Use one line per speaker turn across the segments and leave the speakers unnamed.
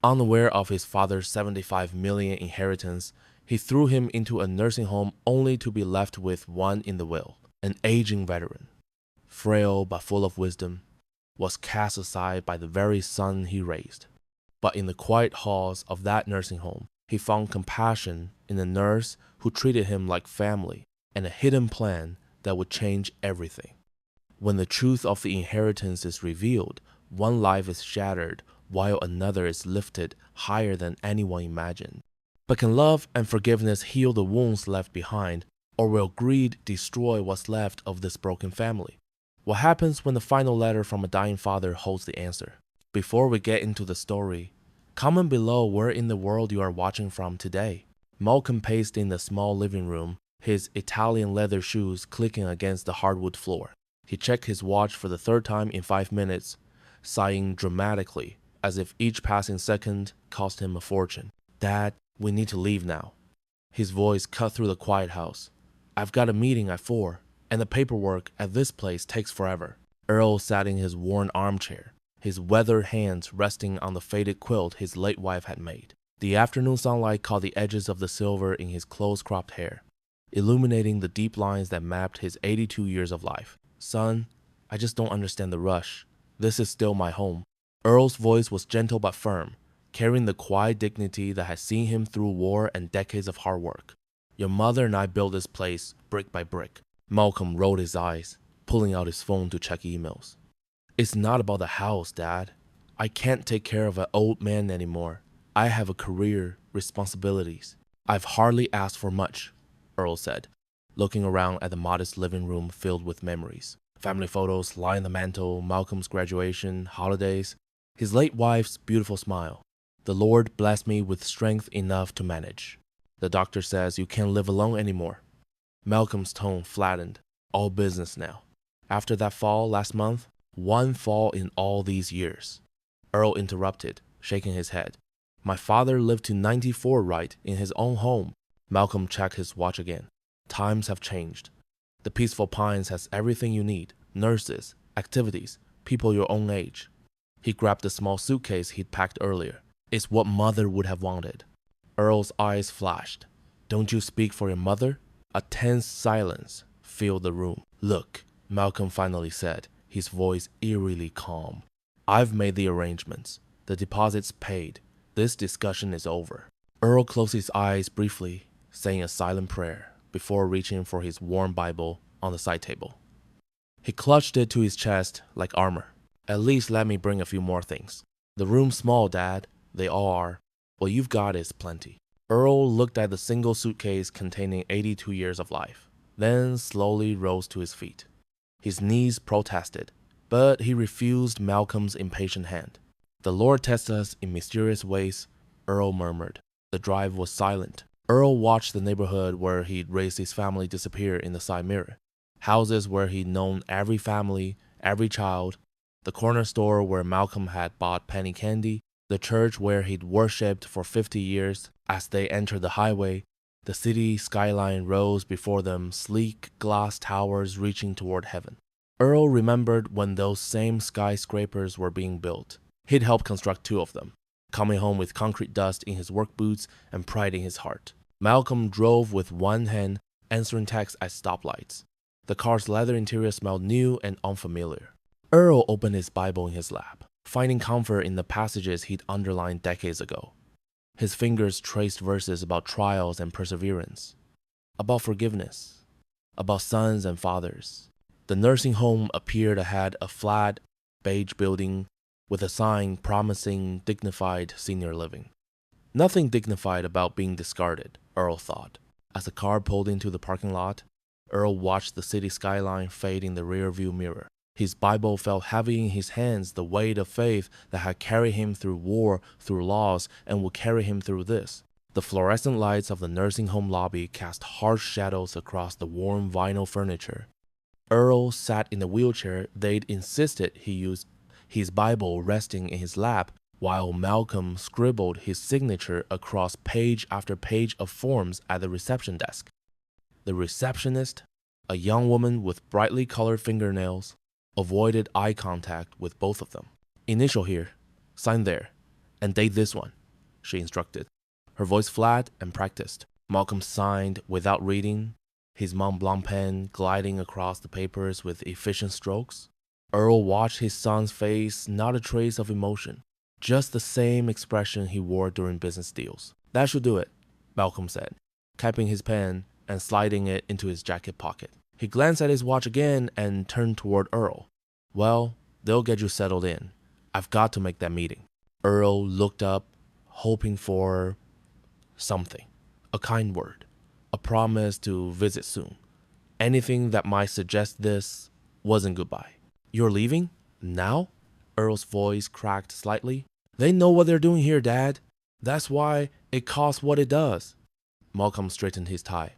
Unaware of his father's 75 million inheritance, he threw him into a nursing home only to be left with one in the will, an aging veteran. Frail but full of wisdom, was cast aside by the very son he raised. But in the quiet halls of that nursing home, he found compassion in a nurse who treated him like family and a hidden plan that would change everything. When the truth of the inheritance is revealed, one life is shattered while another is lifted higher than anyone imagined. But can love and forgiveness heal the wounds left behind, or will greed destroy what's left of this broken family? What happens when the final letter from a dying father holds the answer? Before we get into the story, comment below where in the world you are watching from today. Malcolm paced in the small living room, his Italian leather shoes clicking against the hardwood floor. He checked his watch for the third time in 5 minutes, sighing dramatically, as if each passing second cost him a fortune. "Dad, we need to leave now." His voice cut through the quiet house. "I've got a meeting at 4, and the paperwork at this place takes forever." Earl sat in his worn armchair, his weathered hands resting on the faded quilt his late wife had made. The afternoon sunlight caught the edges of the silver in his close-cropped hair, illuminating the deep lines that mapped his 82 years of life. "Son, I just don't understand the rush. This is still my home." Earl's voice was gentle but firm, carrying the quiet dignity that had seen him through war and decades of hard work. "Your mother and I built this place brick by brick." Malcolm rolled his eyes, pulling out his phone to check emails. "It's not about the house, Dad. I can't take care of an old man anymore. I have a career, responsibilities." "I've hardly asked for much," Earl said, looking around at the modest living room filled with memories. Family photos line the mantel, Malcolm's graduation, holidays, his late wife's beautiful smile. "The Lord blessed me with strength enough to manage. The doctor says you can't live alone anymore." Malcolm's tone flattened. "All business now. After that fall last month, one fall in all these years." Earl interrupted, shaking his head. "My father lived to 94, right, in his own home." Malcolm checked his watch again. "Times have changed. The Peaceful Pines has everything you need: nurses, activities, people your own age." He grabbed the small suitcase he'd packed earlier. "It's what Mother would have wanted." Earl's eyes flashed. "Don't you speak for your mother?" A tense silence filled the room. "Look," Malcolm finally said, his voice eerily calm. "I've made the arrangements. The deposit's paid. This discussion is over." Earl closed his eyes briefly, saying a silent prayer before reaching for his worn Bible on the side table. He clutched it to his chest like armor. "At least let me bring a few more things." "The room's small, Dad. They all are. What you've got is plenty." Earl looked at the single suitcase containing 82 years of life, then slowly rose to his feet. His knees protested, but he refused Malcolm's impatient hand. "The Lord tests us in mysterious ways," Earl murmured. The drive was silent. Earl watched the neighborhood where he'd raised his family disappear in the side mirror. Houses where he'd known every family, every child, the corner store where Malcolm had bought penny candy, the church where he'd worshipped for 50 years. As they entered the highway, the city skyline rose before them, sleek glass towers reaching toward heaven. Earl remembered when those same skyscrapers were being built. He'd helped construct 2 of them, coming home with concrete dust in his work boots and pride in his heart. Malcolm drove with one hand, answering texts at stoplights. The car's leather interior smelled new and unfamiliar. Earl opened his Bible in his lap, finding comfort in the passages he'd underlined decades ago. His fingers traced verses about trials and perseverance, about forgiveness, about sons and fathers. The nursing home appeared ahead, a flat, beige building with a sign promising dignified senior living. Nothing dignified about being discarded, Earl thought. As the car pulled into the parking lot, Earl watched the city skyline fade in the rearview mirror. His Bible felt heavy in his hands, the weight of faith that had carried him through war, through loss, and would carry him through this. The fluorescent lights of the nursing home lobby cast harsh shadows across the worn vinyl furniture. Earl sat in the wheelchair they'd insisted he use, his Bible resting in his lap, while Malcolm scribbled his signature across page after page of forms at the reception desk. The receptionist, a young woman with brightly colored fingernails, avoided eye contact with both of them. "Initial here, sign there, And date this one, she instructed, her voice flat and practiced. Malcolm signed without reading, his Mont Blanc pen gliding across the papers with efficient strokes. Earl watched his son's face, not a trace of emotion, just the same expression he wore during business deals. That should do it, Malcolm said, capping his pen and sliding it into his jacket pocket. He glanced at his watch again and turned toward Earl. Well, they'll get you settled in. I've got to make that meeting. Earl looked up, hoping for something. A kind word. A promise to visit soon. Anything that might suggest this wasn't goodbye. You're leaving? Now? Earl's voice cracked slightly. They know what they're doing here, Dad. That's why it costs what it does. Malcolm straightened his tie.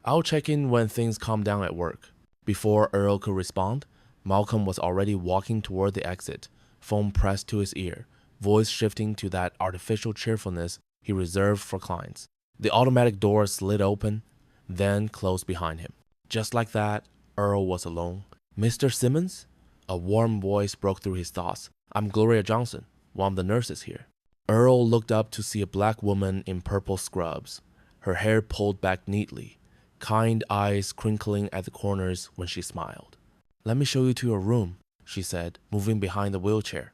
I'll check in when things calm down at work. Before Earl could respond, Malcolm was already walking toward the exit, phone pressed to his ear, voice shifting to that artificial cheerfulness he reserved for clients. The automatic door slid open, then closed behind him. Just like that, Earl was alone. Mr. Simmons? A warm voice broke through his thoughts. I'm Gloria Johnson, one of the nurses here. Earl looked up to see a black woman in purple scrubs, her hair pulled back neatly, kind eyes crinkling at the corners when she smiled. Let me show you to your room, she said, moving behind the wheelchair.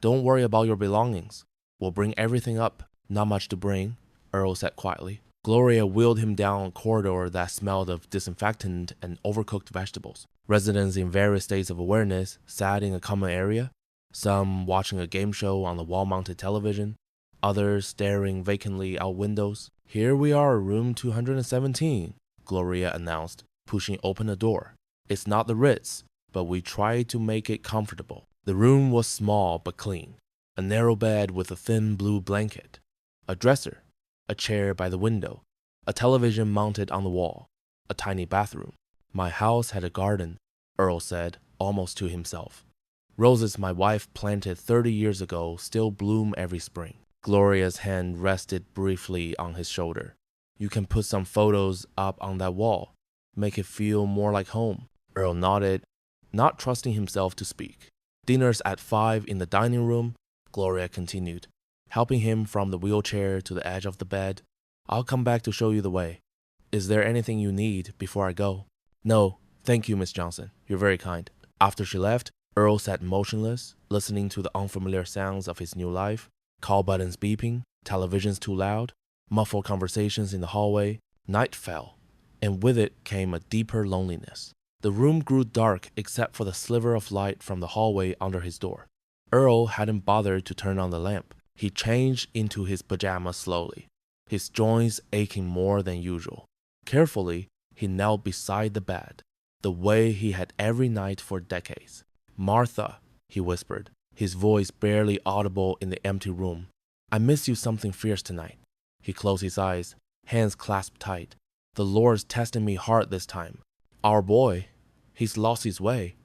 Don't worry about your belongings. We'll bring everything up. Not much to bring, Earl said quietly. Gloria wheeled him down a corridor that smelled of disinfectant and overcooked vegetables. Residents in various states of awareness sat in a common area, some watching a game show on the wall-mounted television, others staring vacantly out windows. Here we are, room 217, Gloria announced, pushing open a door. It's not the Ritz, but we tried to make it comfortable. The room was small but clean. A narrow bed with a thin blue blanket, a dresser, a chair by the window, a television mounted on the wall, a tiny bathroom. My house had a garden, Earl said, almost to himself. Roses my wife planted 30 years ago still bloom every spring. Gloria's hand rested briefly on his shoulder. You can put some photos up on that wall. Make it feel more like home. Earl nodded, not trusting himself to speak. Dinner's at 5 in the dining room, Gloria continued, helping him from the wheelchair to the edge of the bed. I'll come back to show you the way. Is there anything you need before I go? No, thank you, Miss Johnson. You're very kind. After she left, Earl sat motionless, listening to the unfamiliar sounds of his new life. Call buttons beeping, televisions too loud, muffled conversations in the hallway. Night fell, and with it came a deeper loneliness. The room grew dark except for the sliver of light from the hallway under his door. Earl hadn't bothered to turn on the lamp. He changed into his pajamas slowly, his joints aching more than usual. Carefully, he knelt beside the bed, the way he had every night for decades. Martha, he whispered, his voice barely audible in the empty room. I miss you something fierce tonight. He closed his eyes, hands clasped tight. The Lord's testing me hard this time. Our boy, he's lost his way,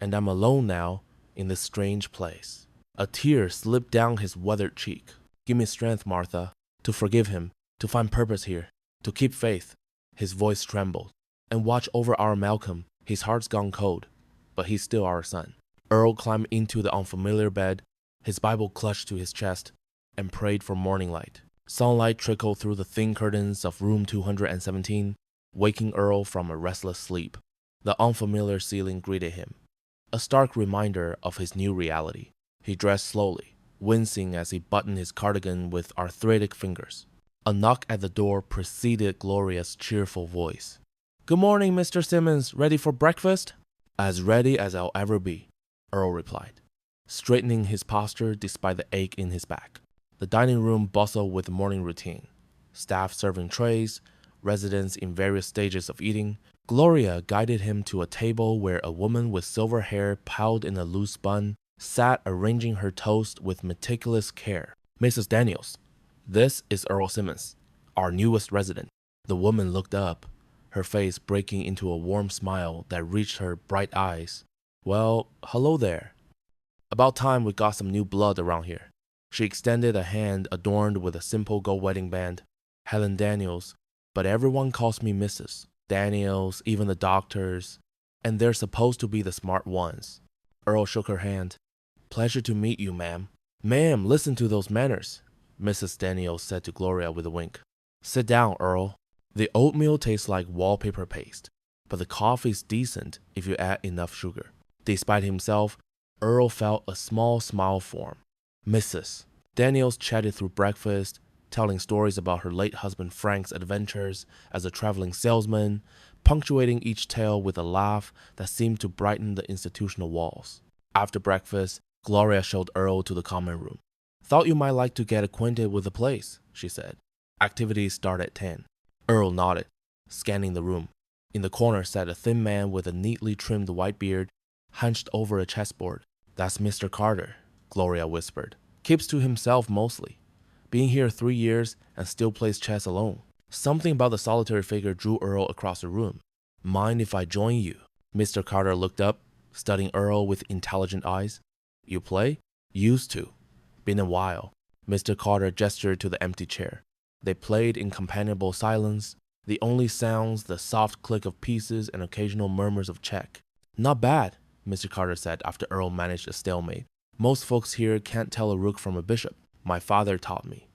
and I'm alone now in this strange place. A tear slipped down his weathered cheek. Give me strength, Martha, to forgive him, to find purpose here, to keep faith. His voice trembled. And watch over our Malcolm. His heart's gone cold, but he's still our son. Earl climbed into the unfamiliar bed, his Bible clutched to his chest, and prayed for morning light. Sunlight trickled through the thin curtains of room 217, waking Earl from a restless sleep. The unfamiliar ceiling greeted him, a stark reminder of his new reality. He dressed slowly, wincing as he buttoned his cardigan with arthritic fingers. A knock at the door preceded Gloria's cheerful voice. Good morning, Mr. Simmons. Ready for breakfast? As ready as I'll ever be, Earl replied, straightening his posture despite the ache in his back. The dining room bustled with the morning routine. Staff serving trays, residents in various stages of eating. Gloria guided him to a table where a woman with silver hair piled in a loose bun sat arranging her toast with meticulous care. Mrs. Daniels, this is Earl Simmons, our newest resident. The woman looked up, her face breaking into a warm smile that reached her bright eyes. Well, hello there. About time we got some new blood around here. She extended a hand adorned with a simple gold wedding band. Helen Daniels, but everyone calls me Mrs. Daniels, even the doctors, and they're supposed to be the smart ones. Earl shook her hand. Pleasure to meet you, ma'am. Ma'am, listen to those manners, Mrs. Daniels said to Gloria with a wink. Sit down, Earl. The oatmeal tastes like wallpaper paste, but the coffee's decent if you add enough sugar. Despite himself, Earl felt a small smile form. Mrs. Daniels chatted through breakfast, telling stories about her late husband Frank's adventures as a traveling salesman, punctuating each tale with a laugh that seemed to brighten the institutional walls. After breakfast, Gloria showed Earl to the common room. Thought you might like to get acquainted with the place, she said. Activities start at 10. Earl nodded, scanning the room. In the corner sat a thin man with a neatly trimmed white beard, hunched over a chessboard. That's Mr. Carter, Gloria whispered. Keeps to himself mostly. Been here 3 years and still plays chess alone. Something about the solitary figure drew Earl across the room. Mind if I join you? Mr. Carter looked up, studying Earl with intelligent eyes. You play? Used to. Been a while. Mr. Carter gestured to the empty chair. They played in companionable silence, the only sounds the soft click of pieces and occasional murmurs of check. Not bad, Mr. Carter said after Earl managed a stalemate. Most folks here can't tell a rook from a bishop. My father taught me.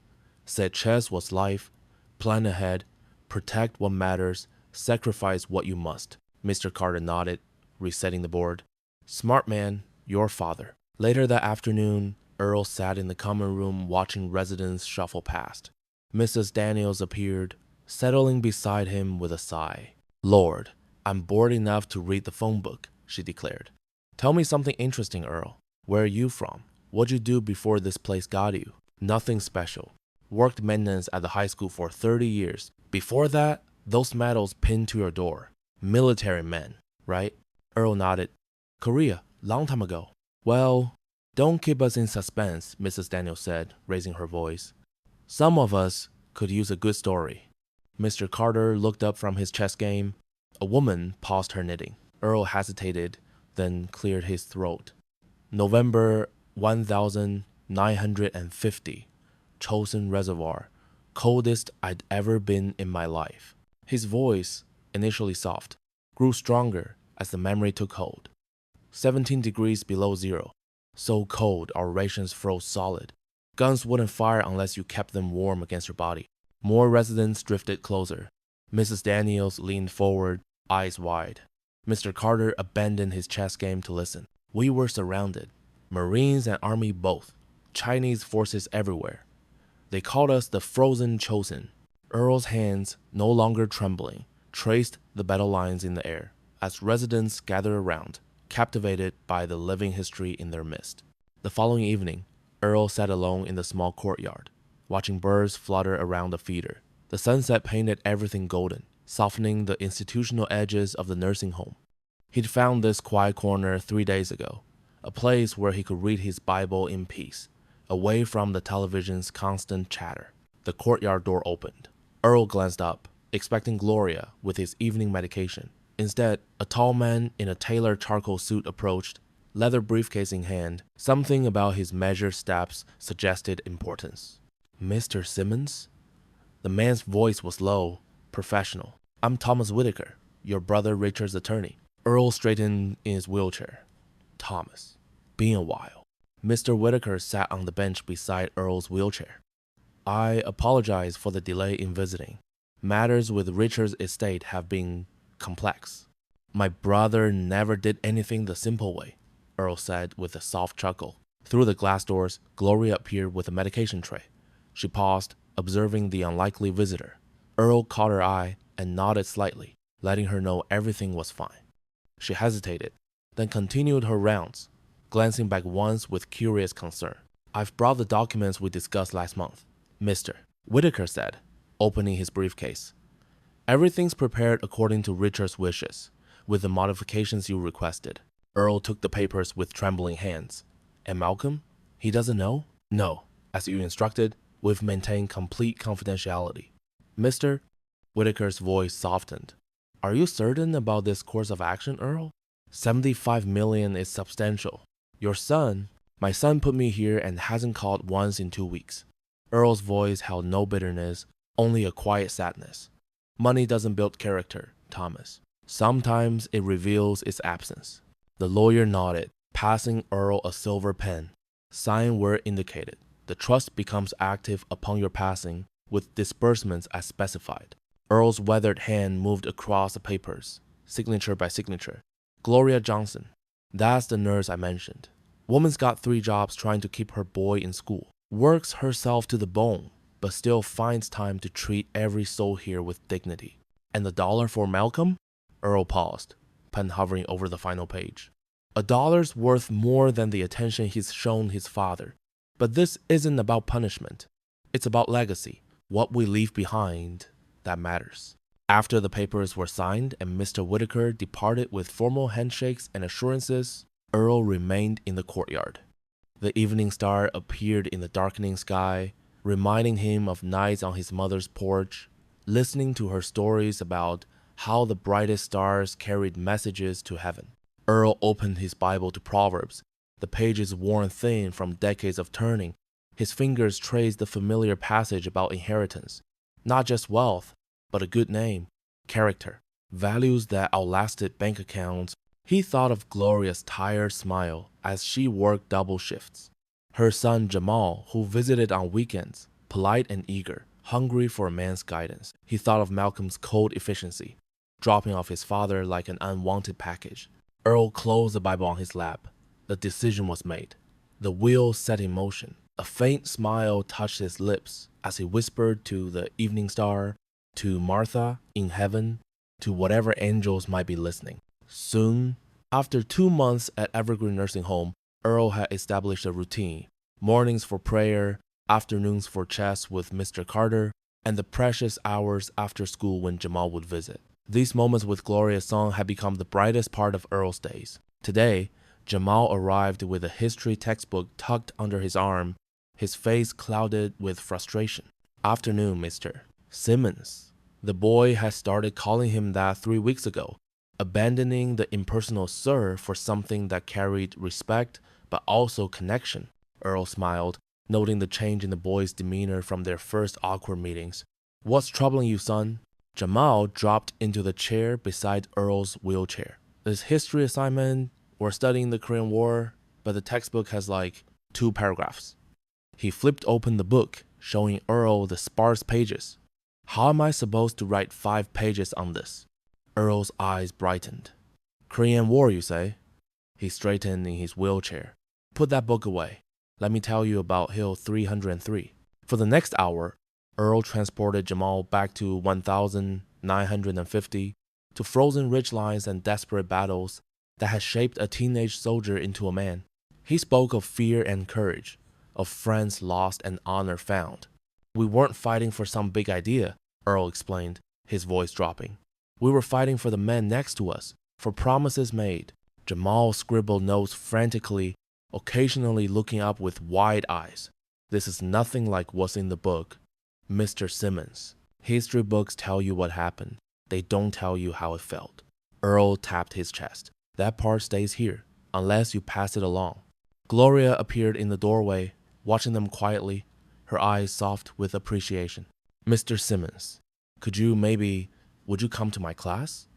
Said chess was life, plan ahead, protect what matters, sacrifice what you must. Mr. Carter nodded, resetting the board. Smart man, your father. Later that afternoon, Earl sat in the common room watching residents shuffle past. Mrs. Daniels appeared, settling beside him with a sigh. Lord, I'm bored enough to read the phone book, she declared. Tell me something interesting, Earl. Where are you from? What'd you do before this place got you? Nothing special. Worked maintenance at the high school for 30 years. Before that, those medals pinned to your door. Military men, right? Earl nodded. Korea, long time ago. Well, don't keep us in suspense, Mrs. Daniels said, raising her voice. Some of us could use a good story. Mr. Carter looked up from his chess game. A woman paused her knitting. Earl hesitated, then cleared his throat. November 1950. Chosin Reservoir. Coldest I'd ever been in my life. His voice, initially soft, grew stronger as the memory took hold. 17 degrees below zero. So cold our rations froze solid. Guns wouldn't fire unless you kept them warm against your body. More residents drifted closer. Mrs. Daniels leaned forward, eyes wide. Mr. Carter abandoned his chess game to listen. We were surrounded. Marines and Army both. Chinese forces everywhere. They called us the Frozen Chosen. Earl's hands, no longer trembling, traced the battle lines in the air as residents gathered around, captivated by the living history in their midst. The following evening, Earl sat alone in the small courtyard, watching birds flutter around the feeder. The sunset painted everything golden, softening the institutional edges of the nursing home. He'd found this quiet corner 3 days ago, a place where he could read his Bible in peace, away from the television's constant chatter. The courtyard door opened. Earl glanced up, expecting Gloria with his evening medication. Instead, a tall man in a tailored charcoal suit approached, leather briefcase in hand. Something about his measured steps suggested importance. Mr. Simmons? The man's voice was low, professional. I'm Thomas Whitaker, your brother Richard's attorney. Earl straightened in his wheelchair. Thomas. Been a while. Mr. Whitaker sat on the bench beside Earl's wheelchair. I apologize for the delay in visiting. Matters with Richard's estate have been complex. My brother never did anything the simple way, Earl said with a soft chuckle. Through the glass doors, Gloria appeared with a medication tray. She paused, observing the unlikely visitor. Earl caught her eye and nodded slightly, letting her know everything was fine. She hesitated, then continued her rounds, glancing back once with curious concern. I've brought the documents we discussed last month, Mr. Whitaker said, opening his briefcase. Everything's prepared according to Richard's wishes, with the modifications you requested. Earl took the papers with trembling hands. And Malcolm? He doesn't know? No. As you instructed, we've maintained complete confidentiality. Mr. Whitaker's voice softened. Are you certain about this course of action, Earl? 75 million is substantial. My son put me here and hasn't called once in 2 weeks. Earl's voice held no bitterness, only a quiet sadness. Money doesn't build character, Thomas. Sometimes it reveals its absence. The lawyer nodded, passing Earl a silver pen. Sign where indicated. The trust becomes active upon your passing, with disbursements as specified. Earl's weathered hand moved across the papers, signature by signature. Gloria Johnson. That's the nurse I mentioned. Woman's got 3 jobs trying to keep her boy in school. Works herself to the bone, but still finds time to treat every soul here with dignity. And the dollar for Malcolm? Earl paused, pen hovering over the final page. $1's worth more than the attention he's shown his father. But this isn't about punishment. It's about legacy. What we leave behind, that matters. After the papers were signed and Mr. Whitaker departed with formal handshakes and assurances, Earl remained in the courtyard. The evening star appeared in the darkening sky, reminding him of nights on his mother's porch, listening to her stories about how the brightest stars carried messages to heaven. Earl opened his Bible to Proverbs, the pages worn thin from decades of turning. His fingers traced the familiar passage about inheritance, not just wealth, but a good name, character, values that outlasted bank accounts. He thought of Gloria's tired smile as she worked double shifts. Her son Jamal, who visited on weekends, polite and eager, hungry for a man's guidance. He thought of Malcolm's cold efficiency, dropping off his father like an unwanted package. Earl closed the Bible on his lap. The decision was made. The wheel set in motion. A faint smile touched his lips as he whispered to the evening star, to Martha in heaven, to whatever angels might be listening. Soon, after 2 months at Evergreen Nursing Home, Earl had established a routine. Mornings for prayer, afternoons for chess with Mr. Carter, and the precious hours after school when Jamal would visit. These moments with Gloria's son had become the brightest part of Earl's days. Today, Jamal arrived with a history textbook tucked under his arm, his face clouded with frustration. Afternoon, Mr. Simmons. The boy had started calling him that 3 weeks ago, abandoning the impersonal sir for something that carried respect but also connection. Earl smiled, noting the change in the boy's demeanor from their first awkward meetings. What's troubling you, son? Jamal dropped into the chair beside Earl's wheelchair. This history assignment, we're studying the Korean War, but the textbook has like 2 paragraphs. He flipped open the book, showing Earl the sparse pages. How am I supposed to write 5 pages on this? Earl's eyes brightened. Korean War, you say? He straightened in his wheelchair. Put that book away. Let me tell you about Hill 303. For the next hour, Earl transported Jamal back to 1950, to frozen ridgelines and desperate battles that had shaped a teenage soldier into a man. He spoke of fear and courage, of friends lost and honor found. We weren't fighting for some big idea, Earl explained, his voice dropping. We were fighting for the men next to us, for promises made. Jamal scribbled notes frantically, occasionally looking up with wide eyes. This is nothing like what's in the book. Mr. Simmons. History books tell you what happened. They don't tell you how it felt. Earl tapped his chest. That part stays here, unless you pass it along. Gloria appeared in the doorway, watching them quietly, her eyes soft with appreciation. Mr. Simmons, would you come to my class?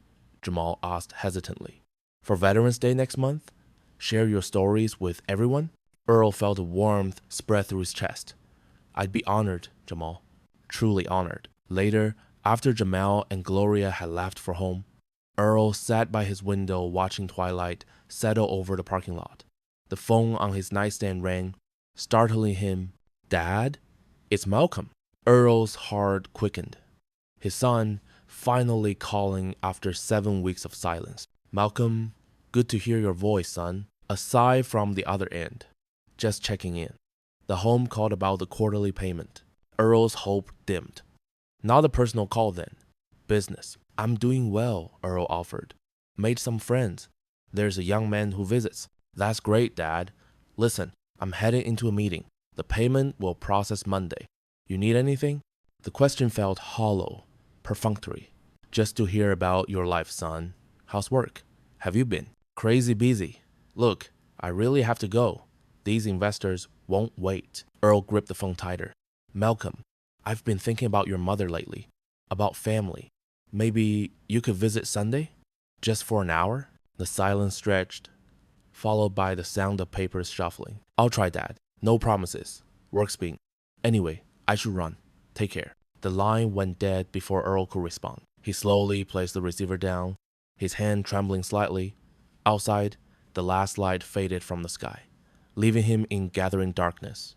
Jamal asked hesitantly. For Veterans Day next month? Share your stories with everyone? Earl felt a warmth spread through his chest. I'd be honored, Jamal. Truly honored. Later, after Jamal and Gloria had left for home, Earl sat by his window watching twilight settle over the parking lot. The phone on his nightstand rang, startling him. Dad? It's Malcolm. Earl's heart quickened. His son finally calling after 7 weeks of silence. Malcolm, good to hear your voice, son. A sigh from the other end. Just checking in. The home called about the quarterly payment. Earl's hope dimmed. Not a personal call then. Business. I'm doing well, Earl offered. Made some friends. There's a young man who visits. That's great, Dad. Listen, I'm heading into a meeting. The payment will process Monday. You need anything? The question felt hollow, perfunctory. Just to hear about your life, son. How's work? Have you been? Crazy busy. Look, I really have to go. These investors won't wait. Earl gripped the phone tighter. Malcolm, I've been thinking about your mother lately. About family. Maybe you could visit Sunday? Just for an hour? The silence stretched. followed by the sound of papers shuffling. I'll try, Dad. No promises. Work's being. Anyway, I should run. Take care. The line went dead before Earl could respond. He slowly placed the receiver down, his hand trembling slightly. Outside, the last light faded from the sky, leaving him in gathering darkness.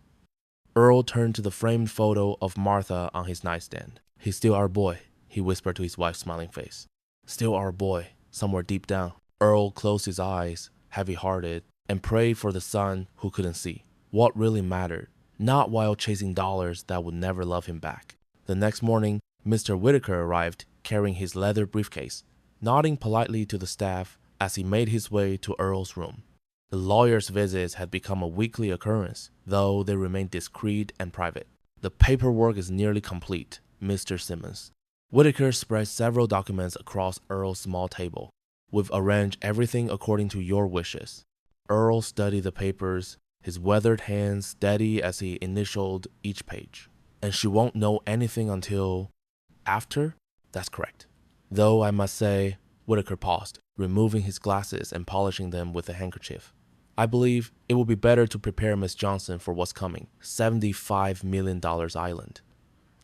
Earl turned to the framed photo of Martha on his nightstand. He's still our boy, he whispered to his wife's smiling face. Still our boy, somewhere deep down. Earl closed his eyes, heavy-hearted, and prayed for the son who couldn't see. What really mattered, not while chasing dollars that would never love him back. The next morning, Mr. Whitaker arrived, carrying his leather briefcase, nodding politely to the staff as he made his way to Earl's room. The lawyer's visits had become a weekly occurrence, though they remained discreet and private. The paperwork is nearly complete, Mr. Simmons. Whitaker spread several documents across Earl's small table. We've arranged everything according to your wishes. Earl studied the papers, his weathered hands steady as he initialed each page. And she won't know anything until... after? That's correct. Though I must say, Whitaker paused, removing his glasses and polishing them with a handkerchief. I believe it would be better to prepare Miss Johnson for what's coming. $75 million island.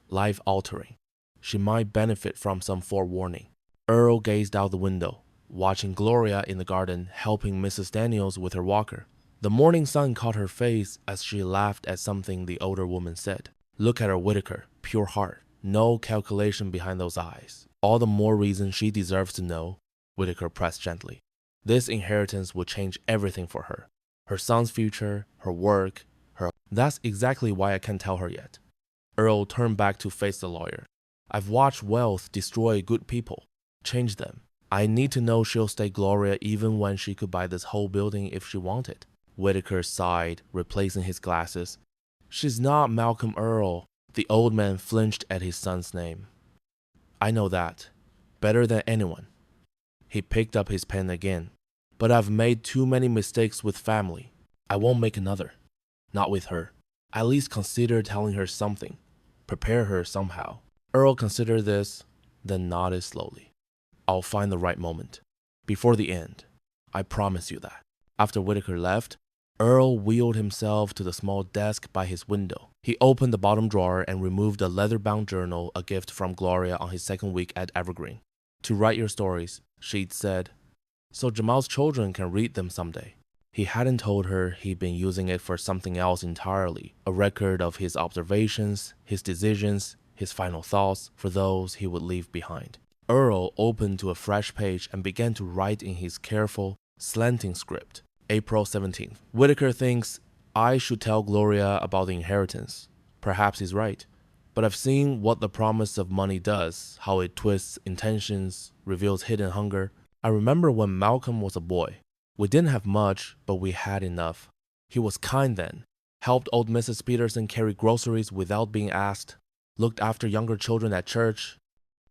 Life-altering. She might benefit from some forewarning. Earl gazed out the window, watching Gloria in the garden helping Mrs. Daniels with her walker. The morning sun caught her face as she laughed at something the older woman said. Look at her, Whitaker. Pure heart. No calculation behind those eyes. All the more reason she deserves to know, Whitaker pressed gently. This inheritance will change everything for her. Her son's future, her work, her... That's exactly why I can't tell her yet. Earl turned back to face the lawyer. I've watched wealth destroy good people, change them. I need to know she'll stay Gloria even when she could buy this whole building if she wanted. Whitaker sighed, replacing his glasses. She's not Malcolm Earl. The old man flinched at his son's name. I know that. Better than anyone. He picked up his pen again. But I've made too many mistakes with family. I won't make another. Not with her. At least consider telling her something. Prepare her somehow. Earl considered this, then nodded slowly. I'll find the right moment. Before the end. I promise you that. After Whitaker left, Earl wheeled himself to the small desk by his window. He opened the bottom drawer and removed a leather-bound journal, a gift from Gloria on his second week at Evergreen. To write your stories, she'd said, so Jamal's children can read them someday. He hadn't told her he'd been using it for something else entirely, a record of his observations, his decisions, his final thoughts for those he would leave behind. Earl opened to a fresh page and began to write in his careful, slanting script. April 17th. Whitaker thinks I should tell Gloria about the inheritance. Perhaps he's right. But I've seen what the promise of money does, how it twists intentions, reveals hidden hunger. I remember when Malcolm was a boy. We didn't have much, but we had enough. He was kind then, helped old Mrs. Peterson carry groceries without being asked, looked after younger children at church.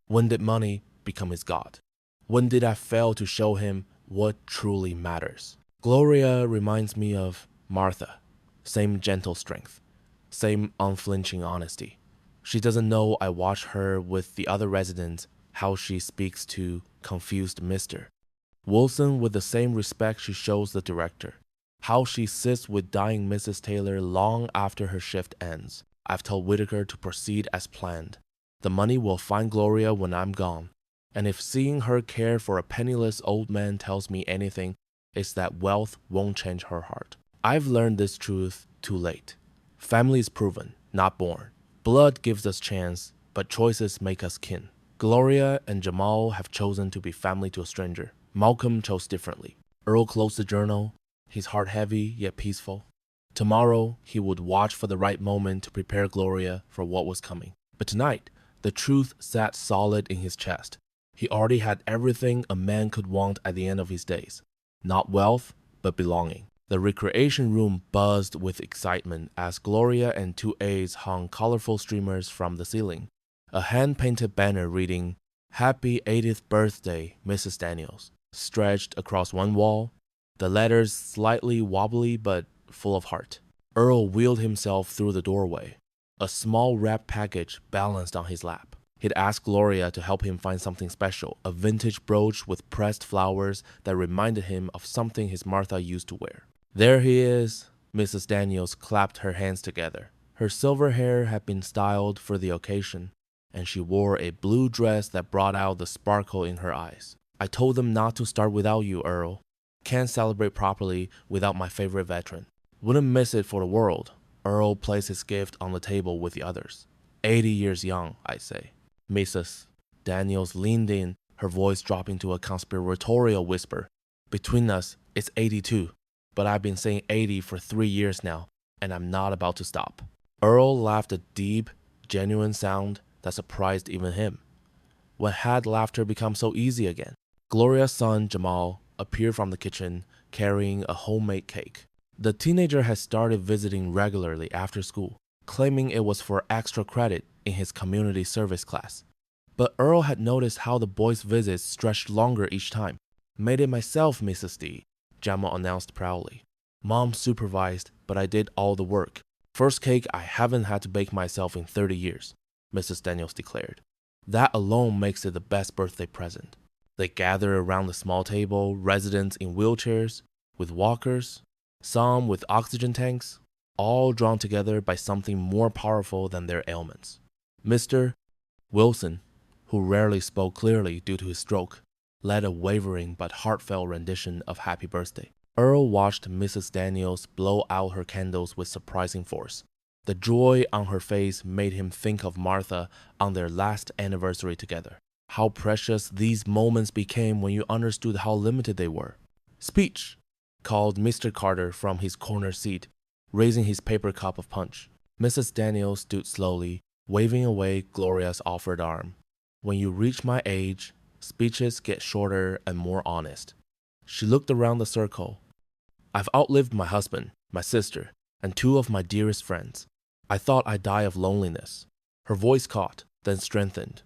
When did money become his god? When did I fail to show him what truly matters? Gloria reminds me of Martha. Same gentle strength, same unflinching honesty. She doesn't know I watch her with the other residents, how she speaks to confused mister. Wilson with the same respect she shows the director. How she sits with dying Mrs. Taylor long after her shift ends. I've told Whitaker to proceed as planned. The money will find Gloria when I'm gone. And if seeing her care for a penniless old man tells me anything, it's that wealth won't change her heart. I've learned this truth too late. Family is proven, not born. Blood gives us chance, but choices make us kin. Gloria and Jamal have chosen to be family to a stranger. Malcolm chose differently. Earl closed the journal, his heart heavy yet peaceful. Tomorrow, he would watch for the right moment to prepare Gloria for what was coming. But tonight, the truth sat solid in his chest. He already had everything a man could want at the end of his days. Not wealth, but belonging. The recreation room buzzed with excitement as Gloria and two aides hung colorful streamers from the ceiling. A hand-painted banner reading, Happy 80th Birthday, Mrs. Daniels, stretched across one wall, the letters slightly wobbly but full of heart. Earl wheeled himself through the doorway. A small wrapped package balanced on his lap. He'd asked Gloria to help him find something special, a vintage brooch with pressed flowers that reminded him of something his Martha used to wear. There he is. Mrs. Daniels clapped her hands together. Her silver hair had been styled for the occasion, and she wore a blue dress that brought out the sparkle in her eyes. I told them not to start without you, Earl. Can't celebrate properly without my favorite veteran. Wouldn't miss it for the world. Earl placed his gift on the table with the others. 80 years young, I say. Mrs. Daniels leaned in, her voice dropping to a conspiratorial whisper. Between us, it's 82, but I've been saying 80 for 3 years now, and I'm not about to stop. Earl laughed a deep, genuine sound that surprised even him. When had laughter become so easy again? Gloria's son, Jamal, appeared from the kitchen, carrying a homemade cake. The teenager had started visiting regularly after school, claiming it was for extra credit in his community service class. But Earl had noticed how the boy's visits stretched longer each time. Made it myself, Mrs. D, Jamal announced proudly. Mom supervised, but I did all the work. First cake I haven't had to bake myself in 30 years, Mrs. Daniels declared. That alone makes it the best birthday present. They gathered around the small table, residents in wheelchairs, with walkers, some with oxygen tanks, all drawn together by something more powerful than their ailments. Mr. Wilson, who rarely spoke clearly due to his stroke, led a wavering but heartfelt rendition of Happy Birthday. Earl watched Mrs. Daniels blow out her candles with surprising force. The joy on her face made him think of Martha on their last anniversary together. How precious these moments became when you understood how limited they were. Speech, called Mr. Carter from his corner seat, raising his paper cup of punch. Mrs. Daniels stood slowly, waving away Gloria's offered arm. When you reach my age, speeches get shorter and more honest. She looked around the circle. I've outlived my husband, my sister, and 2 of my dearest friends. I thought I'd die of loneliness. Her voice caught, then strengthened.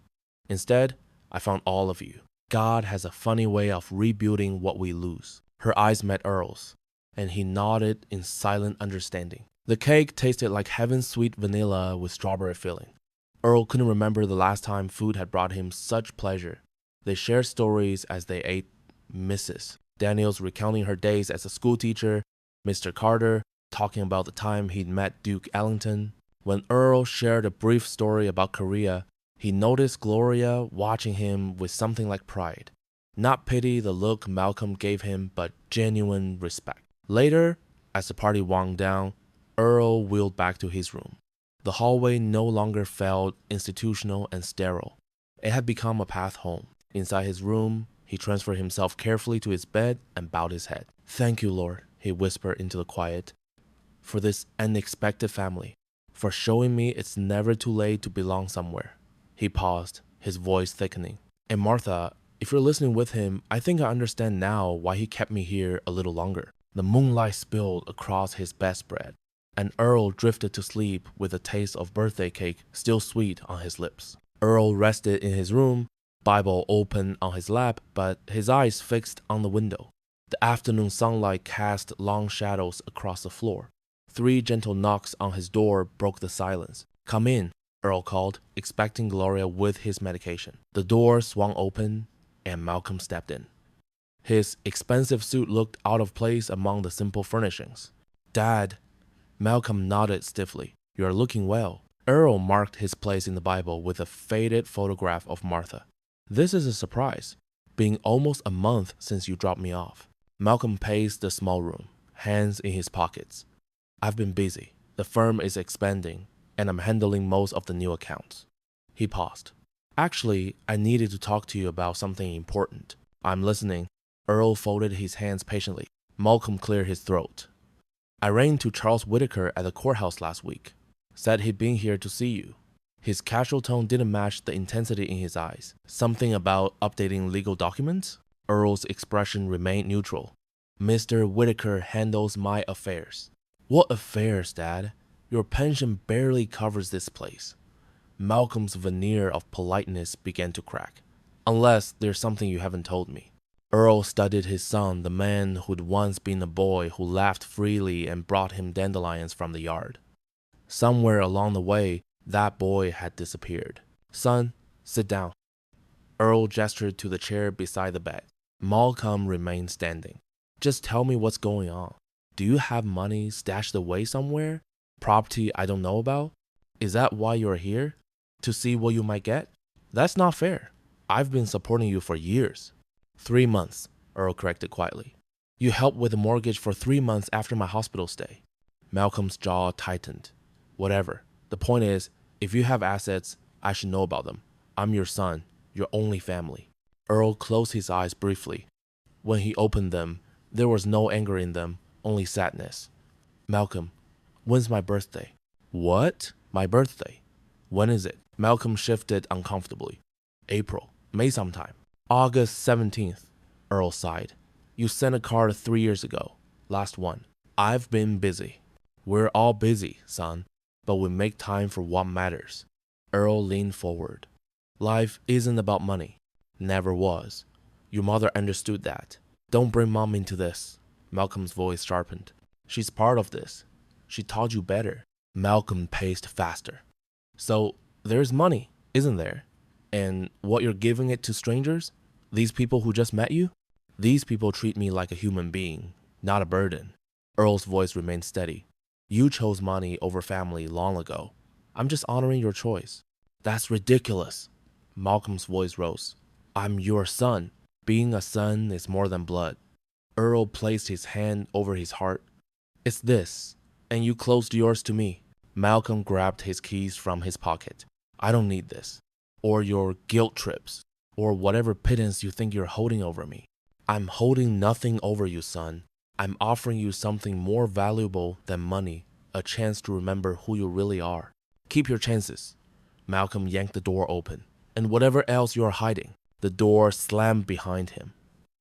Instead, I found all of you. God has a funny way of rebuilding what we lose. Her eyes met Earl's, and he nodded in silent understanding. The cake tasted like heaven's sweet vanilla with strawberry filling. Earl couldn't remember the last time food had brought him such pleasure. They shared stories as they ate. Mrs. Daniels recounting her days as a schoolteacher, Mr. Carter talking about the time he'd met Duke Ellington. When Earl shared a brief story about Korea, he noticed Gloria watching him with something like pride. Not pity, the look Malcolm gave him, but genuine respect. Later, as the party wound down, Earl wheeled back to his room. The hallway no longer felt institutional and sterile. It had become a path home. Inside his room, he transferred himself carefully to his bed and bowed his head. Thank you, Lord, he whispered into the quiet, for this unexpected family, for showing me it's never too late to belong somewhere. He paused, his voice thickening. And Martha, if you're listening with him, I think I understand now why he kept me here a little longer. The moonlight spilled across his bedspread, and Earl drifted to sleep with a taste of birthday cake still sweet on his lips. Earl rested in his room, Bible open on his lap, but his eyes fixed on the window. The afternoon sunlight cast long shadows across the floor. 3 gentle knocks on his door broke the silence. Come in, Earl called, expecting Gloria with his medication. The door swung open, and Malcolm stepped in. His expensive suit looked out of place among the simple furnishings. Dad, Malcolm nodded stiffly. You're looking well. Earl marked his place in the Bible with a faded photograph of Martha. This is a surprise, being almost a month since you dropped me off. Malcolm paced the small room, hands in his pockets. I've been busy. The firm is expanding, and I'm handling most of the new accounts. He paused. Actually, I needed to talk to you about something important. I'm listening. Earl folded his hands patiently. Malcolm cleared his throat. I ran into Charles Whitaker at the courthouse last week. Said he'd been here to see you. His casual tone didn't match the intensity in his eyes. Something about updating legal documents? Earl's expression remained neutral. Mr. Whitaker handles my affairs. What affairs, Dad? Your pension barely covers this place. Malcolm's veneer of politeness began to crack. Unless there's something you haven't told me. Earl studied his son, the man who'd once been a boy who laughed freely and brought him dandelions from the yard. Somewhere along the way, that boy had disappeared. Son, Sit down. Earl gestured to the chair beside the bed. Malcolm remained standing. Just tell me what's going on. Do you have money stashed away somewhere? Property I don't know about? Is that why you're here? To see what you might get? That's not fair. I've been supporting you for years. 3 months, Earl corrected quietly. You helped with the mortgage for 3 months after my hospital stay. Malcolm's jaw tightened. Whatever. The point is, if you have assets, I should know about them. I'm your son, your only family. Earl closed his eyes briefly. When he opened them, there was no anger in them, only sadness. Malcolm, when's my birthday? What? My birthday? When is it? Malcolm shifted uncomfortably. April, May sometime. August 17th, Earl sighed. You sent a card 3 years ago. Last one. I've been busy. We're all busy, son, but we make time for what matters. Earl leaned forward. Life isn't about money. Never was. Your mother understood that. Don't bring mom into this. Malcolm's voice sharpened. She's part of this. She taught you better. Malcolm paced faster. So, there's money, isn't there? And what you're giving it to strangers? These people who just met you? These people treat me like a human being, not a burden. Earl's voice remained steady. You chose money over family long ago. I'm just honoring your choice. That's ridiculous. Malcolm's voice rose. I'm your son. Being a son is more than blood. Earl placed his hand over his heart. It's this, and you closed yours to me. Malcolm grabbed his keys from his pocket. I don't need this, or your guilt trips, or whatever pittance you think you're holding over me. I'm holding nothing over you, son. I'm offering you something more valuable than money, a chance to remember who you really are. Keep your chances. Malcolm yanked the door open. And whatever else you're hiding. The door slammed behind him.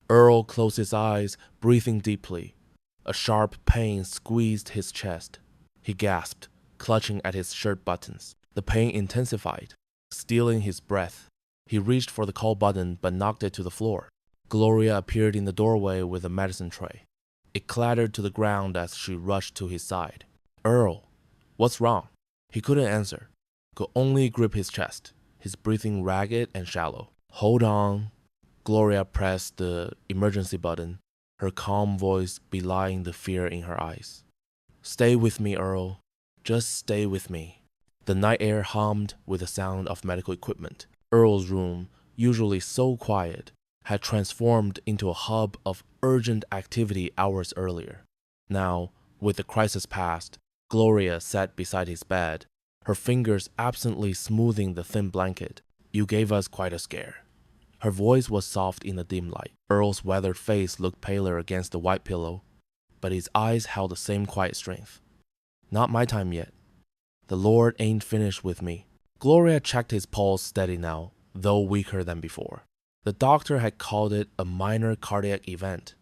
Earl closed his eyes, breathing deeply. A sharp pain squeezed his chest. He gasped, clutching at his shirt buttons. The pain intensified, stealing his breath. He reached for the call button but knocked it to the floor. Gloria appeared in the doorway with a medicine tray. It clattered to the ground as she rushed to his side. Earl, what's wrong? He couldn't answer, could only grip his chest, his breathing ragged and shallow. Hold on. Gloria pressed the emergency button, her calm voice belying the fear in her eyes. Stay with me, Earl. Just stay with me. The night air hummed with the sound of medical equipment. Earl's room, usually so quiet, had transformed into a hub of urgent activity hours earlier. Now, with the crisis past, Gloria sat beside his bed, her fingers absently smoothing the thin blanket. You gave us quite a scare. Her voice was soft in the dim light. Earl's weathered face looked paler against the white pillow, but his eyes held the same quiet strength. Not my time yet. The Lord ain't finished with me. Gloria checked his pulse steady now, though weaker than before. The doctor had called it a minor cardiac event,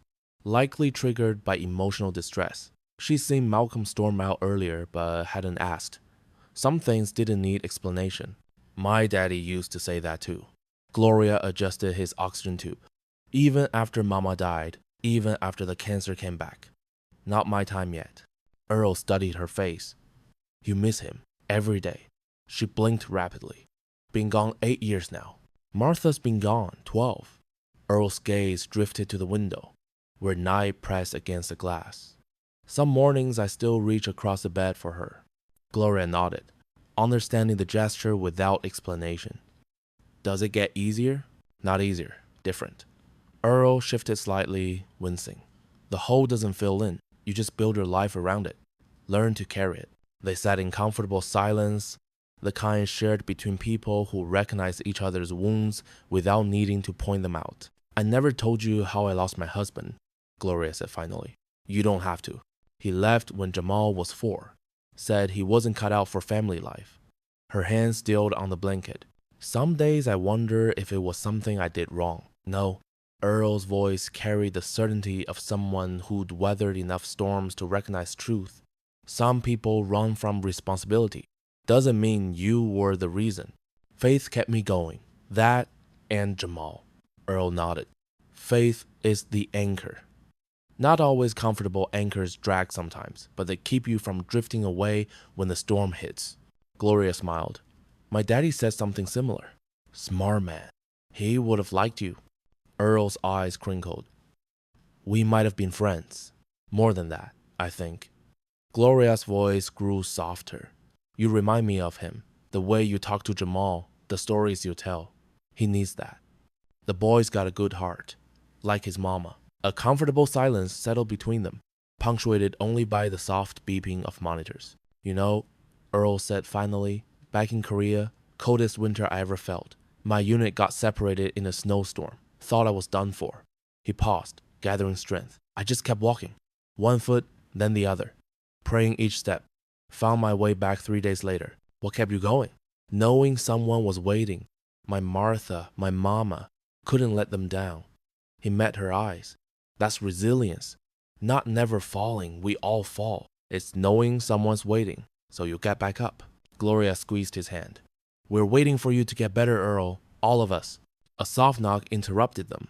likely triggered by emotional distress. She'd seen Malcolm storm out earlier, but hadn't asked. Some things didn't need explanation. My daddy used to say that too. Gloria adjusted his oxygen tube. Even after Mama died, even after the cancer came back. Not my time yet. Earl studied her face. You miss him every day. She blinked rapidly. Been gone 8 years now. Martha's been gone 12. Earl's gaze drifted to the window, where night pressed against the glass. Some mornings I still reach across the bed for her. Gloria nodded, understanding the gesture without explanation. Does it get easier? Not easier, different. Earl shifted slightly, wincing. The hole doesn't fill in. You just build your life around it. Learn to carry it. They sat in comfortable silence, the kind shared between people who recognize each other's wounds without needing to point them out. I never told you how I lost my husband, Gloria said finally. You don't have to. He left when Jamal was 4. Said he wasn't cut out for family life. Her hand stilled on the blanket. Some days I wonder if it was something I did wrong. No. Earl's voice carried the certainty of someone who'd weathered enough storms to recognize truth. Some people run from responsibility. Doesn't mean you were the reason. Faith kept me going. That and Jamal. Earl nodded. Faith is the anchor. Not always comfortable anchors drag sometimes, but they keep you from drifting away when the storm hits. Gloria smiled. My daddy said something similar. Smart man. He would have liked you. Earl's eyes crinkled. We might have been friends. More than that, I think. Gloria's voice grew softer. You remind me of him. The way you talk to Jamal, the stories you tell. He needs that. The boy's got a good heart. Like his mama. A comfortable silence settled between them, punctuated only by the soft beeping of monitors. You know, Earl said finally, back in Korea, coldest winter I ever felt. My unit got separated in a snowstorm. Thought I was done for. He paused, gathering strength. I just kept walking. One foot, then the other. Praying each step. Found my way back 3 days later. What kept you going? Knowing someone was waiting. My Martha, my mama. Couldn't let them down. He met her eyes. That's resilience. Not never falling, we all fall. It's knowing someone's waiting, so you get back up. Gloria squeezed his hand. We're waiting for you to get better, Earl. All of us. A soft knock interrupted them.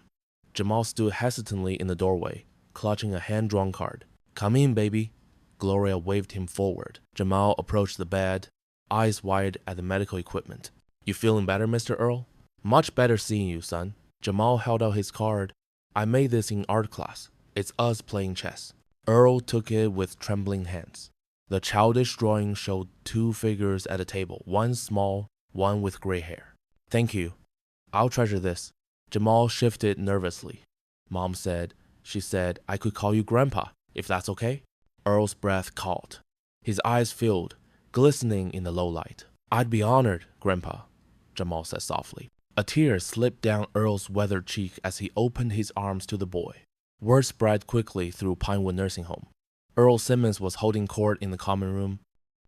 Jamal stood hesitantly in the doorway, clutching a hand-drawn card. Come in, baby. Gloria waved him forward. Jamal approached the bed, eyes wide at the medical equipment. You feeling better, Mr. Earl? Much better seeing you, son. Jamal held out his card. I made this in art class. It's us playing chess. Earl took it with trembling hands. The childish drawing showed two figures at a table, one small, one with gray hair. Thank you. I'll treasure this. Jamal shifted nervously. Mom said, she said I could call you Grandpa, if that's okay. Earl's breath caught. His eyes filled, glistening in the low light. I'd be honored, Grandpa, Jamal said softly. A tear slipped down Earl's weathered cheek as he opened his arms to the boy. Word spread quickly through Pinewood Nursing Home. Earl Simmons was holding court in the common room.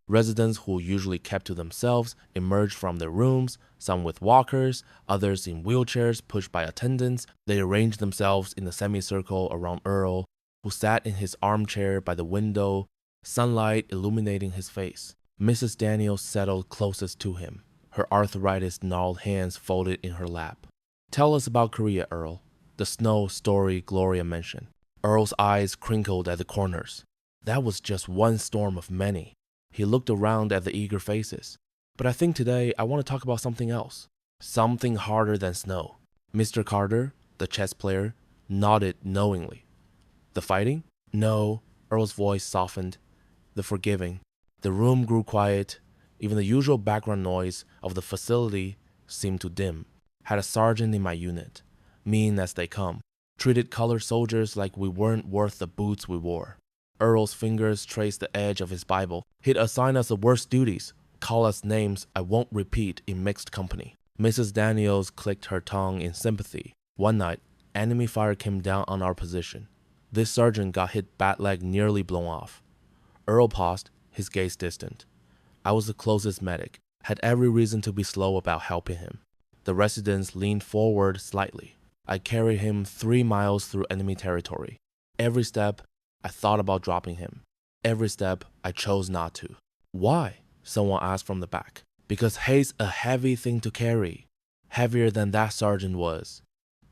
Residents who usually kept to themselves emerged from their rooms, some with walkers, others in wheelchairs pushed by attendants. They arranged themselves in a semicircle around Earl, who sat in his armchair by the window, sunlight illuminating his face. Mrs. Daniels settled closest to him, her arthritis-gnarled hands folded in her lap. Tell us about Korea, Earl. The snow story Gloria mentioned. Earl's eyes crinkled at the corners. That was just one storm of many. He looked around at the eager faces. But I think today I want to talk about something else. Something harder than snow. Mr. Carter, the chess player, nodded knowingly. The fighting? No. Earl's voice softened. The forgiving. The room grew quiet. Even the usual background noise of the facility seemed to dim. Had a sergeant in my unit. Mean as they come. Treated colored soldiers like we weren't worth the boots we wore. Earl's fingers traced the edge of his Bible. He'd assign us the worst duties, call us names I won't repeat in mixed company. Mrs. Daniels clicked her tongue in sympathy. One night, enemy fire came down on our position. This sergeant got hit bat leg nearly blown off. Earl paused, his gaze distant. I was the closest medic, had every reason to be slow about helping him. The residents leaned forward slightly. I carried him 3 miles through enemy territory. Every step, I thought about dropping him. Every step, I chose not to. Why? Someone asked from the back. Because hate's a heavy thing to carry. Heavier than that sergeant was.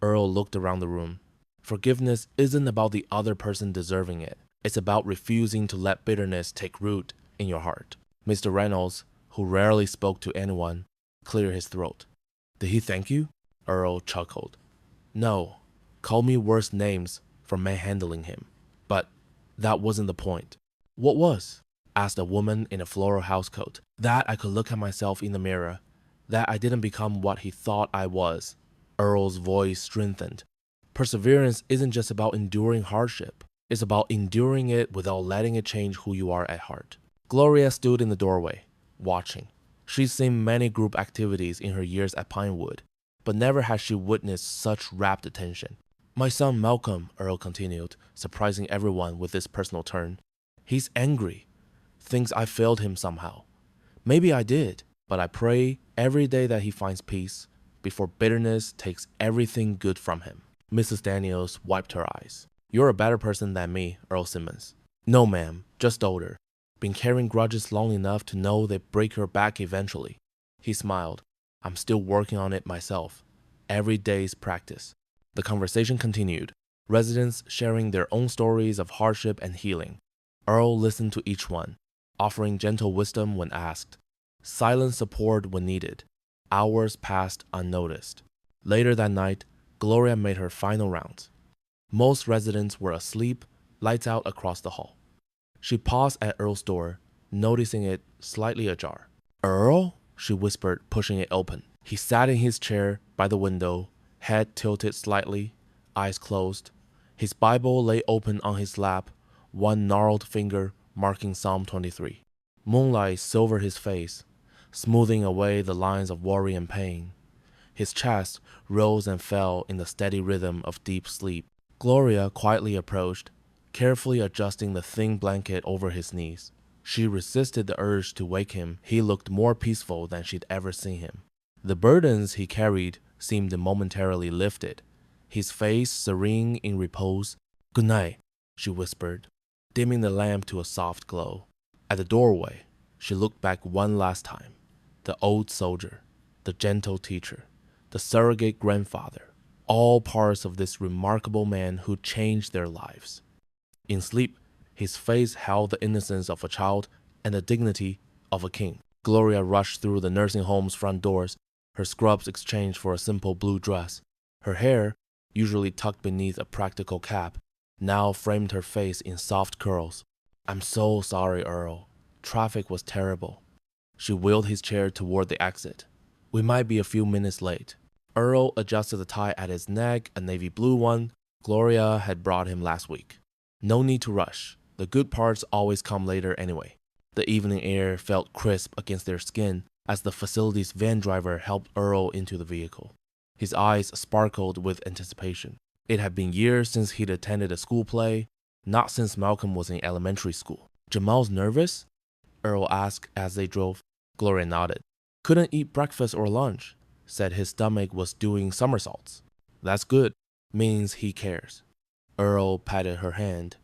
Earl looked around the room. Forgiveness isn't about the other person deserving it. It's about refusing to let bitterness take root in your heart. Mr. Reynolds, who rarely spoke to anyone, cleared his throat. Did he thank you? Earl chuckled. No. Called me worse names for manhandling him. But that wasn't the point. What was? Asked a woman in a floral housecoat. That I could look at myself in the mirror. That I didn't become what he thought I was. Earl's voice strengthened. Perseverance isn't just about enduring hardship. It's about enduring it without letting it change who you are at heart. Gloria stood in the doorway, watching. She'd seen many group activities in her years at Pinewood, but never had she witnessed such rapt attention. My son Malcolm, Earl continued, surprising everyone with this personal turn. He's angry. Thinks I failed him somehow. Maybe I did, but I pray every day that he finds peace before bitterness takes everything good from him. Mrs. Daniels wiped her eyes. You're a better person than me, Earl Simmons. No, ma'am, just older. Been carrying grudges long enough to know they break your back eventually. He smiled. I'm still working on it myself. Every day's practice. The conversation continued, residents sharing their own stories of hardship and healing. Earl listened to each one, offering gentle wisdom when asked, silent support when needed. Hours passed unnoticed. Later that night, Gloria made her final rounds. Most residents were asleep, lights out across the hall. She paused at Earl's door, noticing it slightly ajar. "Earl?" she whispered, pushing it open. He sat in his chair by the window, head tilted slightly, eyes closed. His Bible lay open on his lap, one gnarled finger marking Psalm 23. Moonlight silvered his face, smoothing away the lines of worry and pain. His chest rose and fell in the steady rhythm of deep sleep. Gloria quietly approached, carefully adjusting the thin blanket over his knees. She resisted the urge to wake him. He looked more peaceful than she'd ever seen him. The burdens he carried seemed momentarily lifted, his face serene in repose. "Good night," she whispered, dimming the lamp to a soft glow. At the doorway, she looked back one last time. The old soldier, the gentle teacher, the surrogate grandfather, all parts of this remarkable man who changed their lives. In sleep, his face held the innocence of a child and the dignity of a king. Gloria rushed through the nursing home's front doors, her scrubs exchanged for a simple blue dress. Her hair, usually tucked beneath a practical cap, now framed her face in soft curls. "I'm so sorry, Earl. Traffic was terrible." She wheeled his chair toward the exit. "We might be a few minutes late." Earl adjusted the tie at his neck, a navy blue one Gloria had brought him last week. No need to rush. The good parts always come later anyway. The evening air felt crisp against their skin as the facility's van driver helped Earl into the vehicle. His eyes sparkled with anticipation. It had been years since he'd attended a school play, not since Malcolm was in elementary school. "Jamal's nervous?" Earl asked as they drove. Gloria nodded. "Couldn't eat breakfast or lunch. Said his stomach was doing somersaults." "That's good. Means he cares." Earl patted her hand.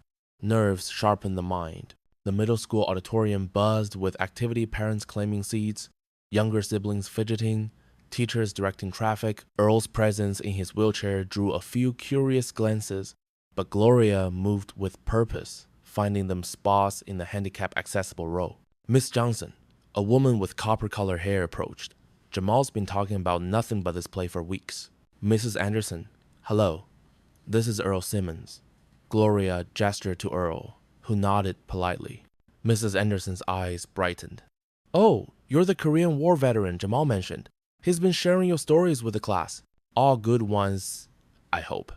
Nerves sharpen the mind. The middle school auditorium buzzed with activity, parents claiming seats, younger siblings fidgeting, teachers directing traffic. Earl's presence in his wheelchair drew a few curious glances, but Gloria moved with purpose, finding them spots in the handicap-accessible row. Miss Johnson, a woman with copper-colored hair, approached. "Jamal's been talking about nothing but this play for weeks." "Mrs. Anderson, hello. This is Earl Simmons." Gloria gestured to Earl, who nodded politely. Mrs. Anderson's eyes brightened. "Oh, you're the Korean War veteran Jamal mentioned. He's been sharing your stories with the class. All good ones, I hope."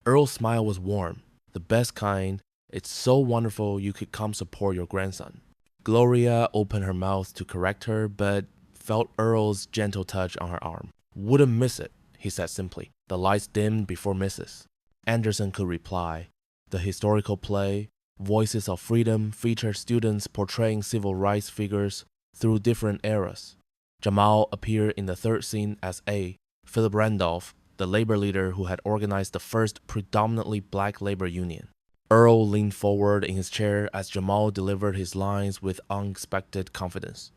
Earl's smile was warm, the best kind. "It's so wonderful you could come support your grandson." Gloria opened her mouth to correct her, but felt Earl's gentle touch on her arm. "Wouldn't miss it," he said simply. The lights dimmed before Mrs. Anderson could reply. The historical play, Voices of Freedom, featured students portraying civil rights figures through different eras. Jamal appeared in the third scene as A. Philip Randolph, the labor leader who had organized the first predominantly black labor union. Earl leaned forward in his chair as Jamal delivered his lines with unexpected confidence.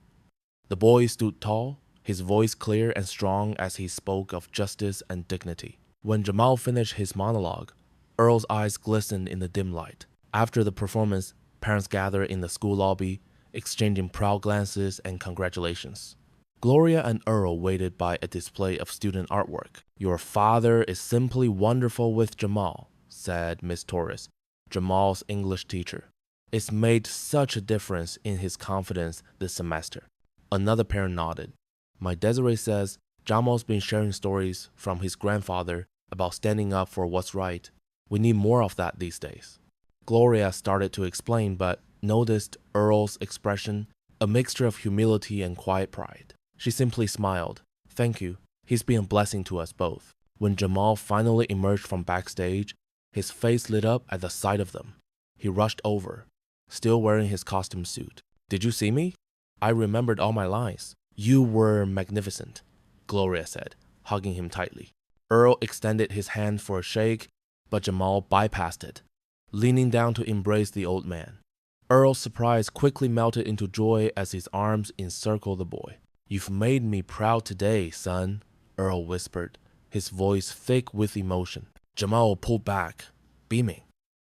The boy stood tall, his voice clear and strong as he spoke of justice and dignity. When Jamal finished his monologue, Earl's eyes glistened in the dim light. After the performance, parents gathered in the school lobby, exchanging proud glances and congratulations. Gloria and Earl waited by a display of student artwork. "Your father is simply wonderful with Jamal," said Miss Torres, Jamal's English teacher. "It's made such a difference in his confidence this semester." Another parent nodded. "My Desiree says Jamal's been sharing stories from his grandfather about standing up for what's right. We need more of that these days." Gloria started to explain, but noticed Earl's expression, a mixture of humility and quiet pride. She simply smiled. "Thank you. He's been a blessing to us both." When Jamal finally emerged from backstage, his face lit up at the sight of them. He rushed over, still wearing his costume suit. "Did you see me? I remembered all my lines." "You were magnificent," Gloria said, hugging him tightly. Earl extended his hand for a shake, but Jamal bypassed it, leaning down to embrace the old man. Earl's surprise quickly melted into joy as his arms encircled the boy. "You've made me proud today, son," Earl whispered, his voice thick with emotion. Jamal pulled back, beaming.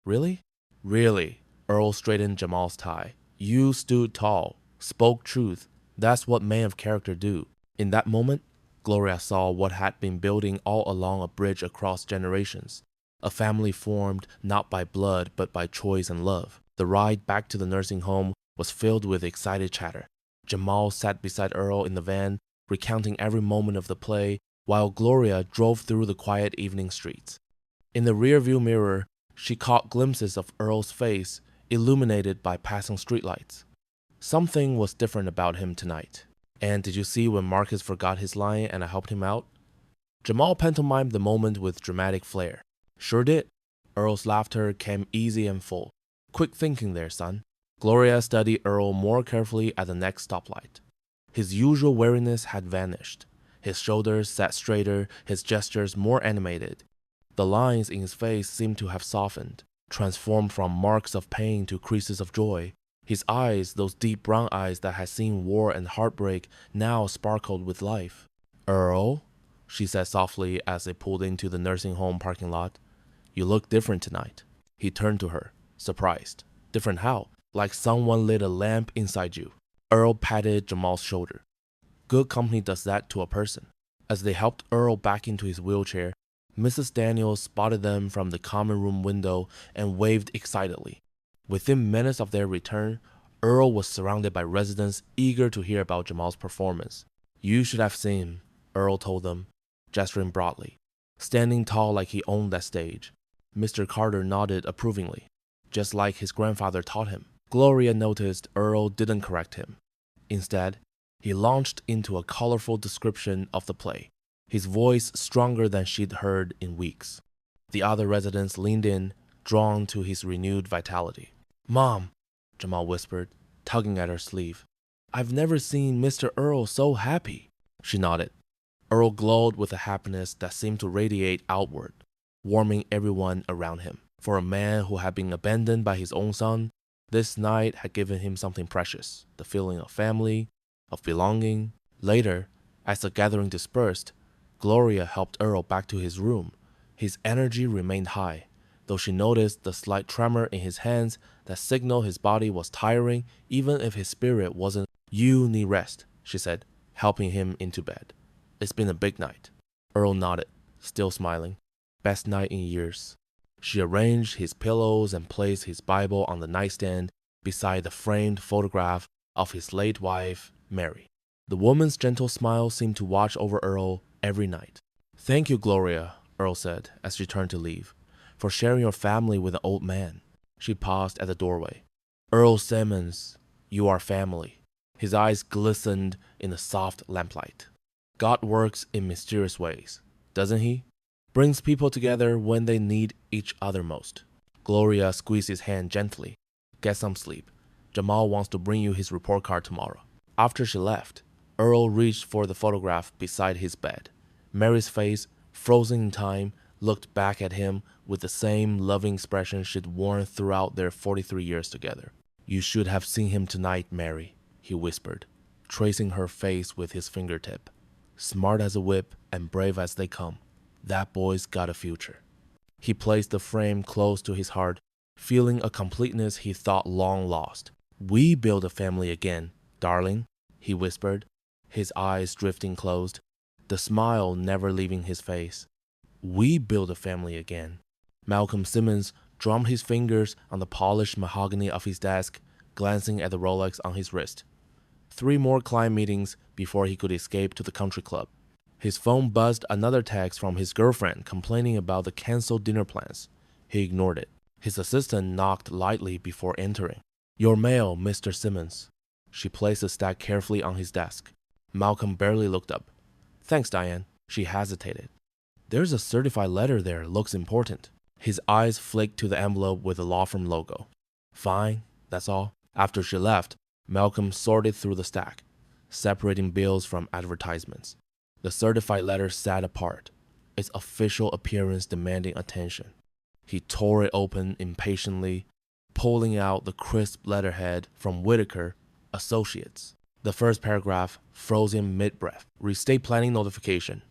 "Really?" "Really." Earl straightened Jamal's tie. "You stood tall, spoke truth. That's what men of character do." In that moment, Gloria saw what had been building all along a bridge across generations. A family formed not by blood but by choice and love. The ride back to the nursing home was filled with excited chatter. Jamal sat beside Earl in the van, recounting every moment of the play, while Gloria drove through the quiet evening streets. In the rearview mirror, she caught glimpses of Earl's face, illuminated by passing streetlights. Something was different about him tonight. And did you see when Marcus forgot his line and I helped him out? Jamal pantomimed the moment with dramatic flair. Sure did. Earl's laughter came easy and full. Quick thinking there, son. Gloria studied Earl more carefully at the next stoplight. His usual weariness had vanished. His shoulders sat straighter, his gestures more animated. The lines in his face seemed to have softened, transformed from marks of pain to creases of joy. His eyes, those deep brown eyes that had seen war and heartbreak, now sparkled with life. Earl, she said softly as they pulled into the nursing home parking lot. You look different tonight. He turned to her, surprised. Different how? Like someone lit a lamp inside you. Earl patted Jamal's shoulder. Good company does that to a person. As they helped Earl back into his wheelchair, Mrs. Daniels spotted them from the common room window and waved excitedly. Within minutes of their return, Earl was surrounded by residents eager to hear about Jamal's performance. You should have seen him, Earl told them, gesturing broadly. Standing tall like he owned that stage. Mr. Carter nodded approvingly, just like his grandfather taught him. Gloria noticed Earl didn't correct him. Instead, he launched into a colorful description of the play, his voice stronger than she'd heard in weeks. The other residents leaned in, drawn to his renewed vitality. Mom, Jamal whispered, tugging at her sleeve. I've never seen Mr. Earl so happy. She nodded. Earl glowed with a happiness that seemed to radiate outward, warming everyone around him. For a man who had been abandoned by his own son, this night had given him something precious, the feeling of family, of belonging. Later, as the gathering dispersed, Gloria helped Earl back to his room. His energy remained high, though she noticed the slight tremor in his hands that signaled his body was tiring even if his spirit wasn't. You need rest, she said, helping him into bed. It's been a big night. Earl nodded, still smiling. Best night in years. She arranged his pillows and placed his Bible on the nightstand beside the framed photograph of his late wife, Mary. The woman's gentle smile seemed to watch over Earl every night. Thank you, Gloria, Earl said as she turned to leave, for sharing your family with an old man. She paused at the doorway. Earl Simmons, you are family. His eyes glistened in the soft lamplight. God works in mysterious ways, doesn't he? Brings people together when they need each other most. Gloria squeezed his hand gently. Get some sleep. Jamal wants to bring you his report card tomorrow. After she left, Earl reached for the photograph beside his bed. Mary's face, frozen in time, looked back at him with the same loving expression she'd worn throughout their 43 years together. You should have seen him tonight, Mary, he whispered, tracing her face with his fingertip. Smart as a whip and brave as they come. That boy's got a future. He placed the frame close to his heart, feeling a completeness he thought long lost. We build a family again, darling, he whispered, his eyes drifting closed, the smile never leaving his face. We build a family again. Malcolm Simmons drummed his fingers on the polished mahogany of his desk, glancing at the Rolex on his wrist. 3 more client meetings before he could escape to the country club. His phone buzzed another text from his girlfriend complaining about the canceled dinner plans. He ignored it. His assistant knocked lightly before entering. Your mail, Mr. Simmons. She placed the stack carefully on his desk. Malcolm barely looked up. Thanks, Diane. She hesitated. There's a certified letter there. Looks important. His eyes flicked to the envelope with the law firm logo. Fine, that's all. After she left, Malcolm sorted through the stack, separating bills from advertisements. The certified letter sat apart, its official appearance demanding attention. He tore it open impatiently, pulling out the crisp letterhead from Whitaker, Associates. The first paragraph froze him mid-breath. Estate planning notification.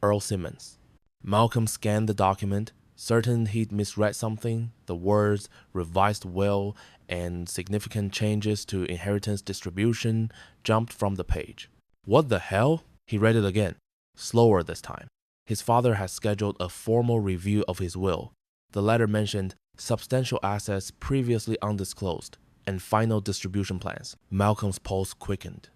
Earl Simmons. Malcolm scanned the document, certain he'd misread something. The words revised will and significant changes to inheritance distribution jumped from the page. What the hell? He read it again. slower this time. His father had scheduled a formal review of his will. The letter mentioned substantial assets previously undisclosed and final distribution plans. Malcolm's pulse quickened.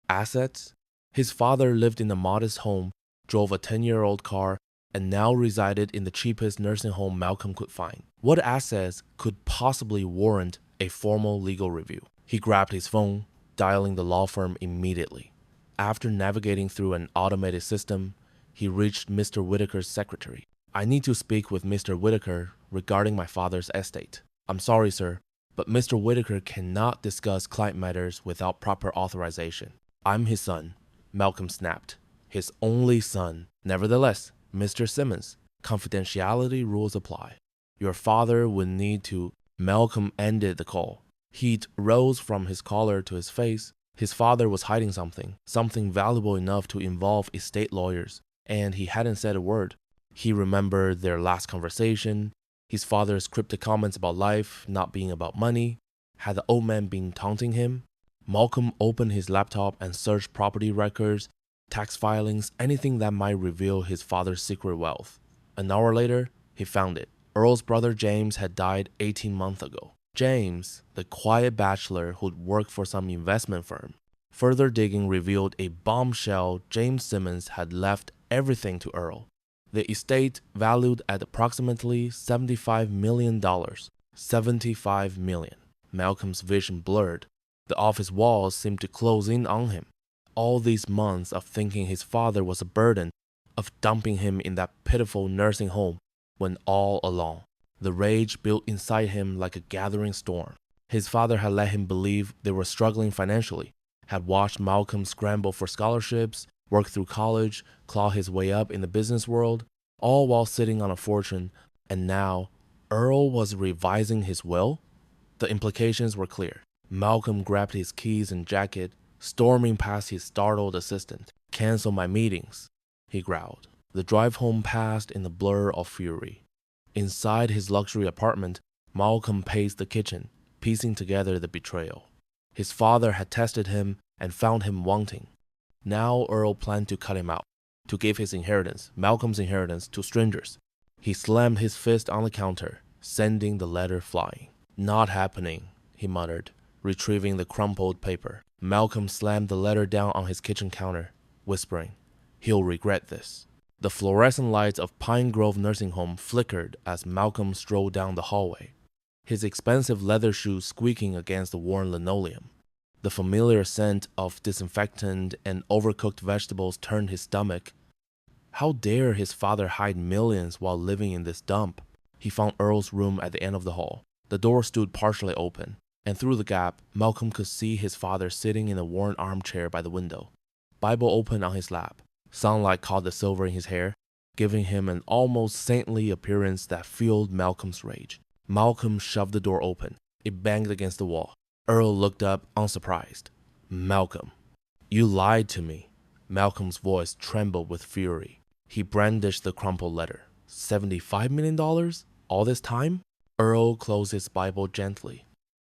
Assets? His father lived in a modest home, drove a 10-year-old car, and now resided in the cheapest nursing home Malcolm could find. What assets could possibly warrant a formal legal review? He grabbed his phone, dialing the law firm immediately. After navigating through an automated system, he reached Mr. Whitaker's secretary. "I need to speak with Mr. Whitaker regarding my father's estate." "I'm sorry, sir, but Mr. Whitaker cannot discuss client matters without proper authorization." "I'm his son," Malcolm snapped. "His only son. Nevertheless, Mr. Simmons, confidentiality rules apply. Your father would need to—" Malcolm ended the call. Heat rose from his collar to his face. His father was hiding something valuable enough to involve estate lawyers, and he hadn't said a word. He remembered their last conversation, his father's cryptic comments about life not being about money. Had the old man been taunting him? Malcolm opened his laptop and searched property records, tax filings, anything that might reveal his father's secret wealth. An hour later, he found it. Earl's brother James had died 18 months ago. James, the quiet bachelor who'd worked for some investment firm. Further digging revealed a bombshell. James Simmons had left everything to Earl. The estate valued at approximately $75 million. $75 million. Malcolm's vision blurred. The office walls seemed to close in on him. All these months of thinking his father was a burden, of dumping him in that pitiful nursing home, when all along, the rage built inside him like a gathering storm. His father had let him believe they were struggling financially, had watched Malcolm scramble for scholarships, work through college, claw his way up in the business world, all while sitting on a fortune, and now Earl was revising his will? The implications were clear. Malcolm grabbed his keys and jacket, storming past his startled assistant. "Cancel my meetings," he growled. The drive home passed in a blur of fury. Inside his luxury apartment, Malcolm paced the kitchen, piecing together the betrayal. His father had tested him and found him wanting. Now Earl planned to cut him out, to give his inheritance, Malcolm's inheritance, to strangers. He slammed his fist on the counter, sending the letter flying. "Not happening," he muttered, retrieving the crumpled paper. Malcolm slammed the letter down on his kitchen counter, whispering, "He'll regret this." The fluorescent lights of Pine Grove Nursing Home flickered as Malcolm strolled down the hallway, his expensive leather shoes squeaking against the worn linoleum. The familiar scent of disinfectant and overcooked vegetables turned his stomach. How dare his father hide millions while living in this dump? He found Earl's room at the end of the hall. The door stood partially open, and through the gap, Malcolm could see his father sitting in a worn armchair by the window, Bible open on his lap. Sunlight caught the silver in his hair, giving him an almost saintly appearance that fueled Malcolm's rage. Malcolm shoved the door open. It banged against the wall. Earl looked up, unsurprised. "Malcolm, you lied to me." Malcolm's voice trembled with fury. He brandished the crumpled letter. $75 million? All this time? Earl closed his Bible gently.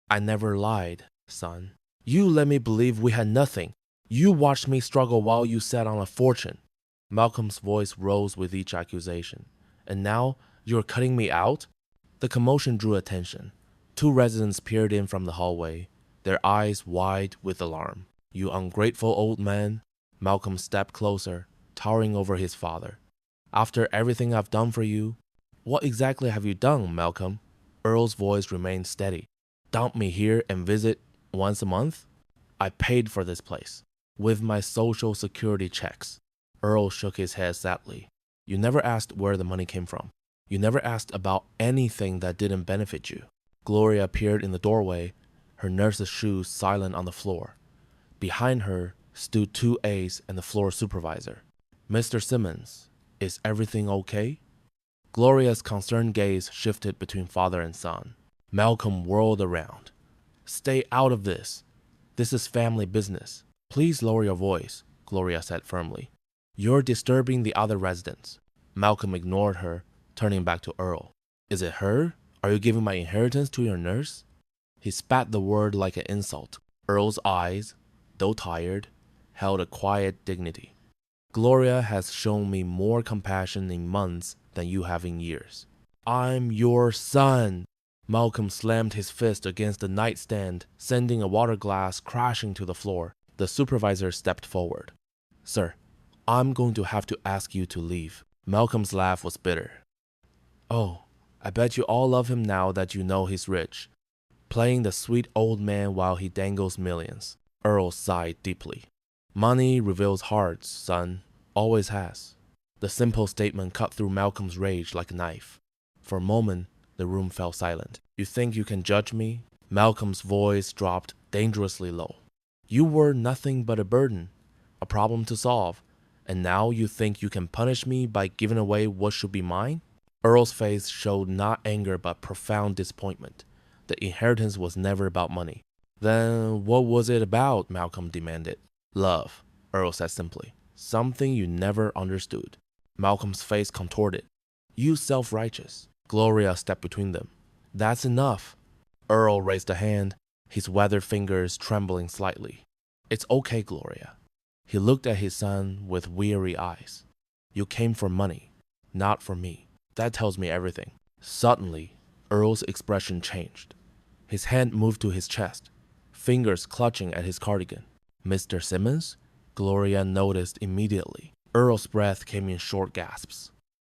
"I never lied, son. You let me believe we had nothing. You watched me struggle while you sat on a fortune." Malcolm's voice rose with each accusation. "And now you're cutting me out?" The commotion drew attention. Two residents peered in from the hallway, their eyes wide with alarm. "You ungrateful old man." Malcolm stepped closer, towering over his father. "After everything I've done for you." "What exactly have you done, Malcolm?" Earl's voice remained steady. "Dump me here and visit once a month?" "I paid for this place with my social security checks." Earl shook his head sadly. "You never asked where the money came from. You never asked about anything that didn't benefit you." Gloria appeared in the doorway, her nurse's shoes silent on the floor. Behind her stood two aides and the floor supervisor. "Mr. Simmons, is everything okay?" Gloria's concerned gaze shifted between father and son. Malcolm whirled around. "Stay out of this. This is family business." "Please lower your voice," Gloria said firmly. "You're disturbing the other residents." Malcolm ignored her, turning back to Earl. "Is it her? Are you giving my inheritance to your nurse?" He spat the word like an insult. Earl's eyes, though tired, held a quiet dignity. Gloria has shown me more compassion in months than you have in years. I'm your son. Malcolm slammed his fist against the nightstand, sending a water glass crashing to the floor. The supervisor stepped forward. Sir, I'm going to have to ask you to leave. Malcolm's laugh was bitter. Oh, I bet you all love him now that you know he's rich. Playing the sweet old man while he dangles millions. Earl sighed deeply. Money reveals hearts, son. Always has. The simple statement cut through Malcolm's rage like a knife. For a moment, the room fell silent. You think you can judge me? Malcolm's voice dropped dangerously low. You were nothing but a burden, a problem to solve, and now you think you can punish me by giving away what should be mine? Earl's face showed not anger but profound disappointment. The inheritance was never about money. Then what was it about? Malcolm demanded. Love, Earl said simply. Something you never understood. Malcolm's face contorted. You self-righteous. Gloria stepped between them. That's enough. Earl raised a hand, his weathered fingers trembling slightly. It's okay, Gloria. He looked at his son with weary eyes. You came for money, not for me. That tells me everything. Suddenly, Earl's expression changed. His hand moved to his chest, fingers clutching at his cardigan. Mr. Simmons? Gloria noticed immediately. Earl's breath came in short gasps.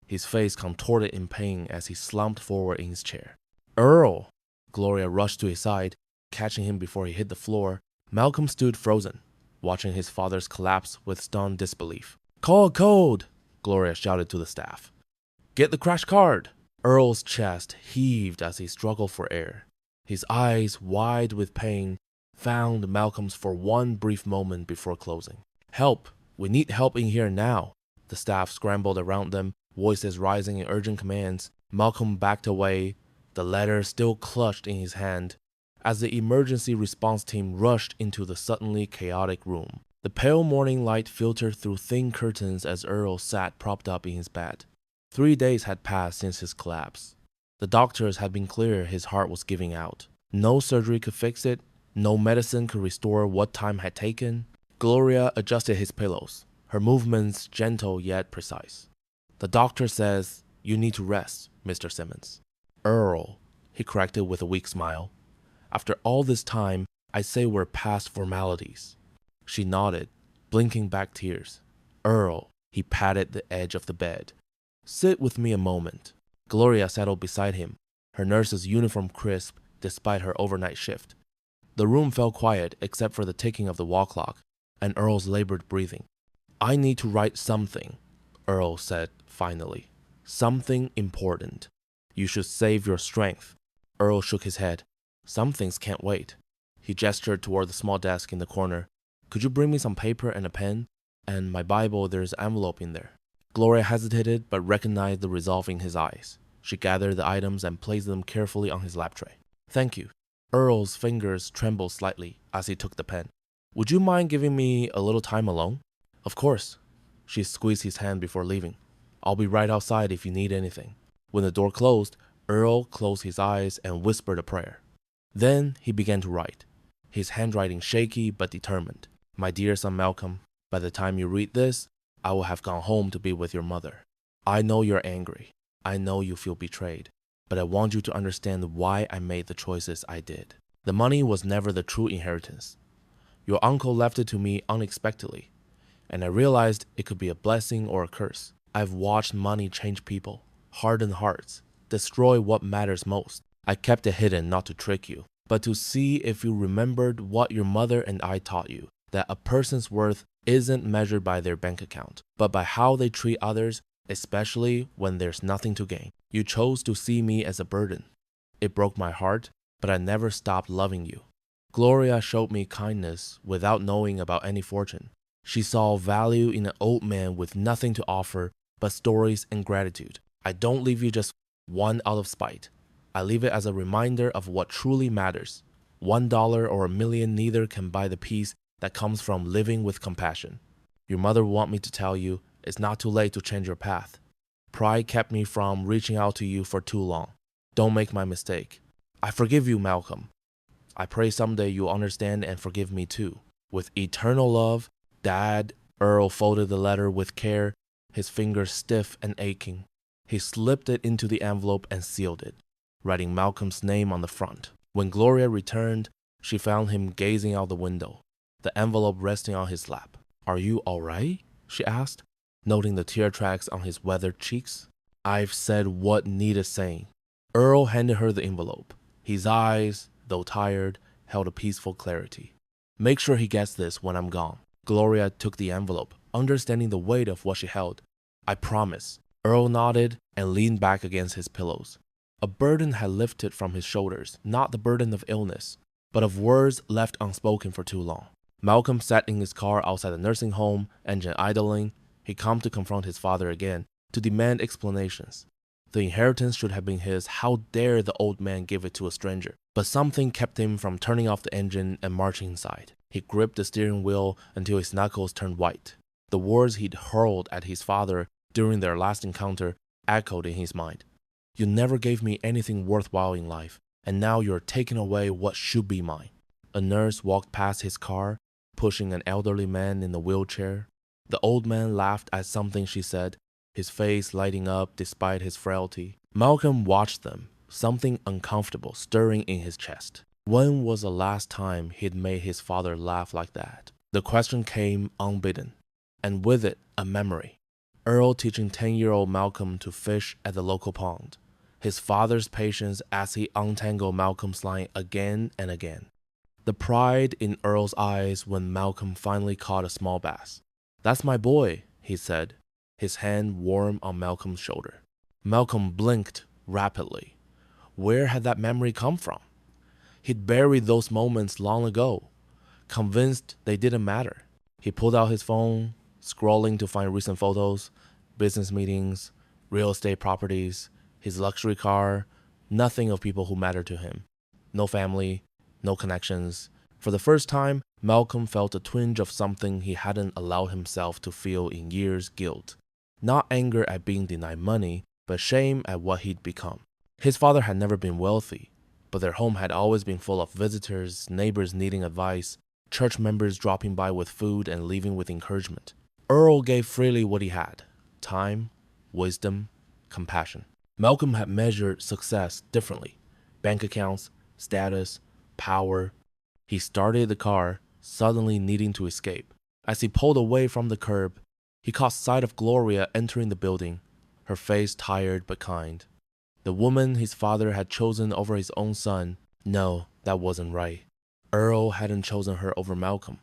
His face contorted in pain as he slumped forward in his chair. Earl! Gloria rushed to his side, catching him before he hit the floor. Malcolm stood frozen, watching his father's collapse with stunned disbelief. Call a code! Gloria shouted to the staff. Get the crash card! Earl's chest heaved as he struggled for air. His eyes, wide with pain, found Malcolm's for one brief moment before closing. Help! We need help in here now! The staff scrambled around them, voices rising in urgent commands. Malcolm backed away, the letter still clutched in his hand, as the emergency response team rushed into the suddenly chaotic room. The pale morning light filtered through thin curtains as Earl sat propped up in his bed. 3 days had passed since his collapse. The doctors had been clear his heart was giving out. No surgery could fix it. No medicine could restore what time had taken. Gloria adjusted his pillows, her movements gentle yet precise. The doctor says, you need to rest, Mr. Simmons. Earl, he corrected with a weak smile. After all this time, I say we're past formalities. She nodded, blinking back tears. Earl, he patted the edge of the bed. Sit with me a moment. Gloria settled beside him, her nurse's uniform crisp despite her overnight shift. The room fell quiet except for the ticking of the wall clock and Earl's labored breathing. I need to write something, Earl said finally. Something important. You should save your strength. Earl shook his head. Some things can't wait. He gestured toward the small desk in the corner. Could you bring me some paper and a pen? And my Bible, there's an envelope in there. Gloria hesitated but recognized the resolve in his eyes. She gathered the items and placed them carefully on his lap tray. Thank you. Earl's fingers trembled slightly as he took the pen. Would you mind giving me a little time alone? Of course. She squeezed his hand before leaving. I'll be right outside if you need anything. When the door closed, Earl closed his eyes and whispered a prayer. Then he began to write, his handwriting shaky but determined. My dear son Malcolm, by the time you read this, I will have gone home to be with your mother. I know you're angry. I know you feel betrayed. But I want you to understand why I made the choices I did. The money was never the true inheritance. Your uncle left it to me unexpectedly, and I realized it could be a blessing or a curse. I've watched money change people, harden hearts, destroy what matters most. I kept it hidden not to trick you, but to see if you remembered what your mother and I taught you, that a person's worth isn't measured by their bank account, but by how they treat others, especially when there's nothing to gain. You chose to see me as a burden. It broke my heart, but I never stopped loving you. Gloria showed me kindness without knowing about any fortune. She saw value in an old man with nothing to offer but stories and gratitude. I don't leave you just one out of spite. I leave it as a reminder of what truly matters. $1 or $1 million neither can buy the peace that comes from living with compassion. Your mother want me to tell you it's not too late to change your path. Pride kept me from reaching out to you for too long. Don't make my mistake. I forgive you, Malcolm. I pray someday you'll understand and forgive me too. With eternal love, Dad, Earl folded the letter with care, his fingers stiff and aching. He slipped it into the envelope and sealed it, writing Malcolm's name on the front. When Gloria returned, she found him gazing out the window, the envelope resting on his lap. "Are you all right?" she asked, noting the tear tracks on his weathered cheeks. "I've said what needed saying." Earl handed her the envelope. His eyes, though tired, held a peaceful clarity. "Make sure he gets this when I'm gone." Gloria took the envelope, understanding the weight of what she held. "I promise." Earl nodded and leaned back against his pillows. A burden had lifted from his shoulders, not the burden of illness, but of words left unspoken for too long. Malcolm sat in his car outside the nursing home, engine idling. He come to confront his father again, to demand explanations. The inheritance should have been his. How dare the old man give it to a stranger? But something kept him from turning off the engine and marching inside. He gripped the steering wheel until his knuckles turned white. The words he'd hurled at his father during their last encounter echoed in his mind. "You never gave me anything worthwhile in life, and now you're taking away what should be mine." A nurse walked past his car, pushing an elderly man in a wheelchair. The old man laughed at something she said, his face lighting up despite his frailty. Malcolm watched them, something uncomfortable stirring in his chest. When was the last time he'd made his father laugh like that? The question came unbidden, and with it, a memory. Earl teaching 10-year-old Malcolm to fish at the local pond. His father's patience as he untangled Malcolm's line again and again. The pride in Earl's eyes when Malcolm finally caught a small bass. "That's my boy," he said, his hand warm on Malcolm's shoulder. Malcolm blinked rapidly. Where had that memory come from? He'd buried those moments long ago, convinced they didn't matter. He pulled out his phone, scrolling to find recent photos, business meetings, real estate properties, his luxury car, nothing of people who mattered to him. No family, no connections. For the first time, Malcolm felt a twinge of something he hadn't allowed himself to feel in years: guilt. Not anger at being denied money, but shame at what he'd become. His father had never been wealthy, but their home had always been full of visitors, neighbors needing advice, church members dropping by with food and leaving with encouragement. Earl gave freely what he had: time, wisdom, compassion. Malcolm had measured success differently: bank accounts, status, power. He started the car, suddenly needing to escape. As he pulled away from the curb, he caught sight of Gloria entering the building, her face tired but kind. The woman his father had chosen over his own son. No, that wasn't right. Earl hadn't chosen her over Malcolm.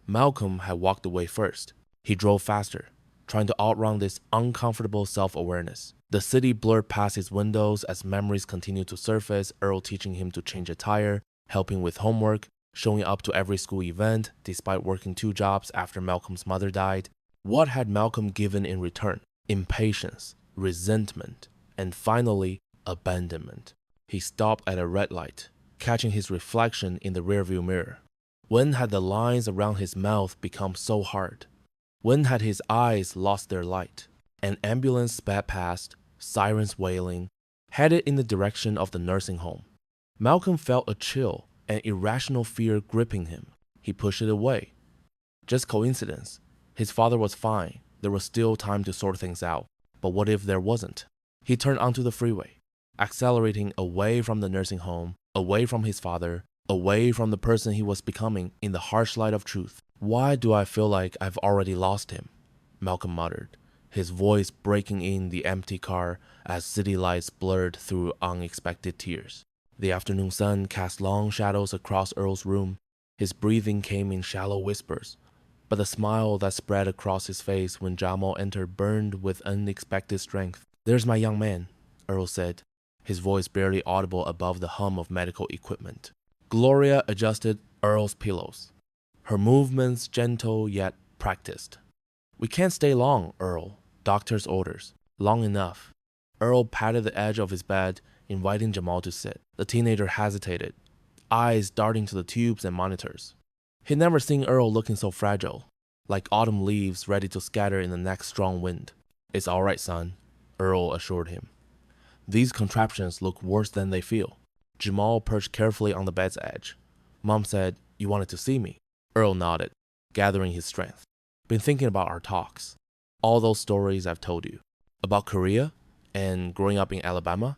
Malcolm had walked away first. He drove faster, trying to outrun this uncomfortable self-awareness. The city blurred past his windows as memories continued to surface, Earl teaching him to change a tire, helping with homework, showing up to every school event despite working 2 jobs after Malcolm's mother died. What had Malcolm given in return? Impatience, resentment, and finally, abandonment. He stopped at a red light, catching his reflection in the rearview mirror. When had the lines around his mouth become so hard? When had his eyes lost their light? An ambulance sped past, sirens wailing, headed in the direction of the nursing home. Malcolm felt a chill, an irrational fear gripping him. He pushed it away. Just coincidence. His father was fine. There was still time to sort things out. But what if there wasn't? He turned onto the freeway, accelerating away from the nursing home, away from his father, away from the person he was becoming in the harsh light of truth. "Why do I feel like I've already lost him?" Malcolm muttered, his voice breaking in the empty car as city lights blurred through unexpected tears. The afternoon sun cast long shadows across Earl's room. His breathing came in shallow whispers, but the smile that spread across his face when Jamal entered burned with unexpected strength. "There's my young man," Earl said, his voice barely audible above the hum of medical equipment. Gloria adjusted Earl's pillows, her movements gentle yet practiced. "We can't stay long, Earl. Doctor's orders. Long enough." Earl patted the edge of his bed, inviting Jamal to sit. The teenager hesitated, eyes darting to the tubes and monitors. He'd never seen Earl looking so fragile, like autumn leaves ready to scatter in the next strong wind. "It's all right, son," Earl assured him. "These contraptions look worse than they feel." Jamal perched carefully on the bed's edge. "Mom said you wanted to see me." Earl nodded, gathering his strength. Been thinking about our talks. All those stories I've told you. About Korea and growing up in Alabama.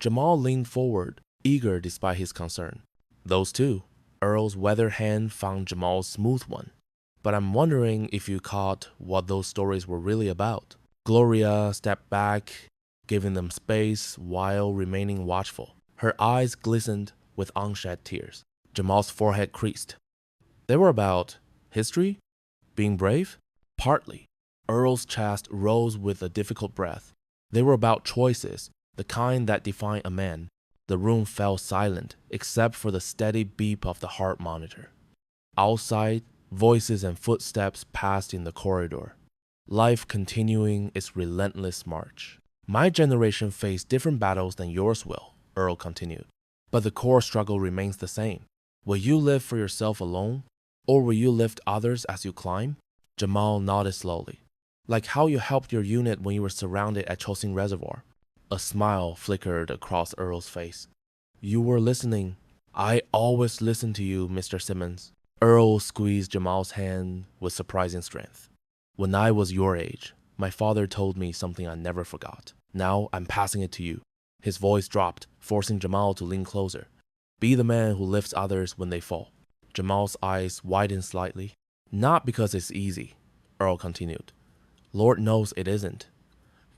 Jamal leaned forward, eager despite his concern. Those two. Earl's weathered hand found Jamal's smooth one. But I'm wondering if you caught what those stories were really about. Gloria stepped back, giving them space while remaining watchful. Her eyes glistened with unshed tears. Jamal's forehead creased. They were about history? Being brave? Partly. Earl's chest rose with a difficult breath. They were about choices, the kind that define a man. The room fell silent, except for the steady beep of the heart monitor. Outside, voices and footsteps passed in the corridor. Life continuing its relentless march. My generation faced different battles than yours will, Earl continued. But the core struggle remains the same. Will you live for yourself alone? Or will you lift others as you climb? Jamal nodded slowly. Like how you helped your unit when you were surrounded at Chosin Reservoir. A smile flickered across Earl's face. You were listening. I always listen to you, Mr. Simmons. Earl squeezed Jamal's hand with surprising strength. When I was your age, my father told me something I never forgot. Now I'm passing it to you. His voice dropped, forcing Jamal to lean closer. Be the man who lifts others when they fall. Jamal's eyes widened slightly. Not because it's easy, Earl continued. Lord knows it isn't.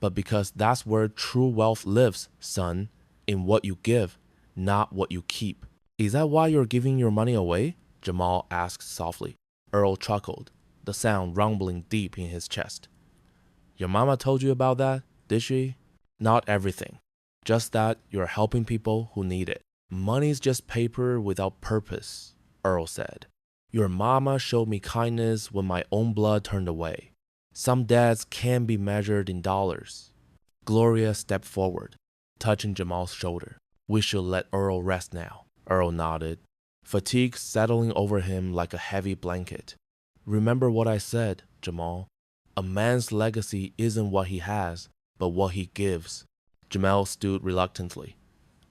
But because that's where true wealth lives, son, in what you give, not what you keep. Is that why you're giving your money away? Jamal asked softly. Earl chuckled, the sound rumbling deep in his chest. Your mama told you about that, did she? Not everything. Just that you're helping people who need it. Money's just paper without purpose, Earl said. Your mama showed me kindness when my own blood turned away. Some dads can be measured in dollars. Gloria stepped forward, touching Jamal's shoulder. We should let Earl rest now. Earl nodded, fatigue settling over him like a heavy blanket. Remember what I said, Jamal. A man's legacy isn't what he has, but what he gives. Jamal stood reluctantly.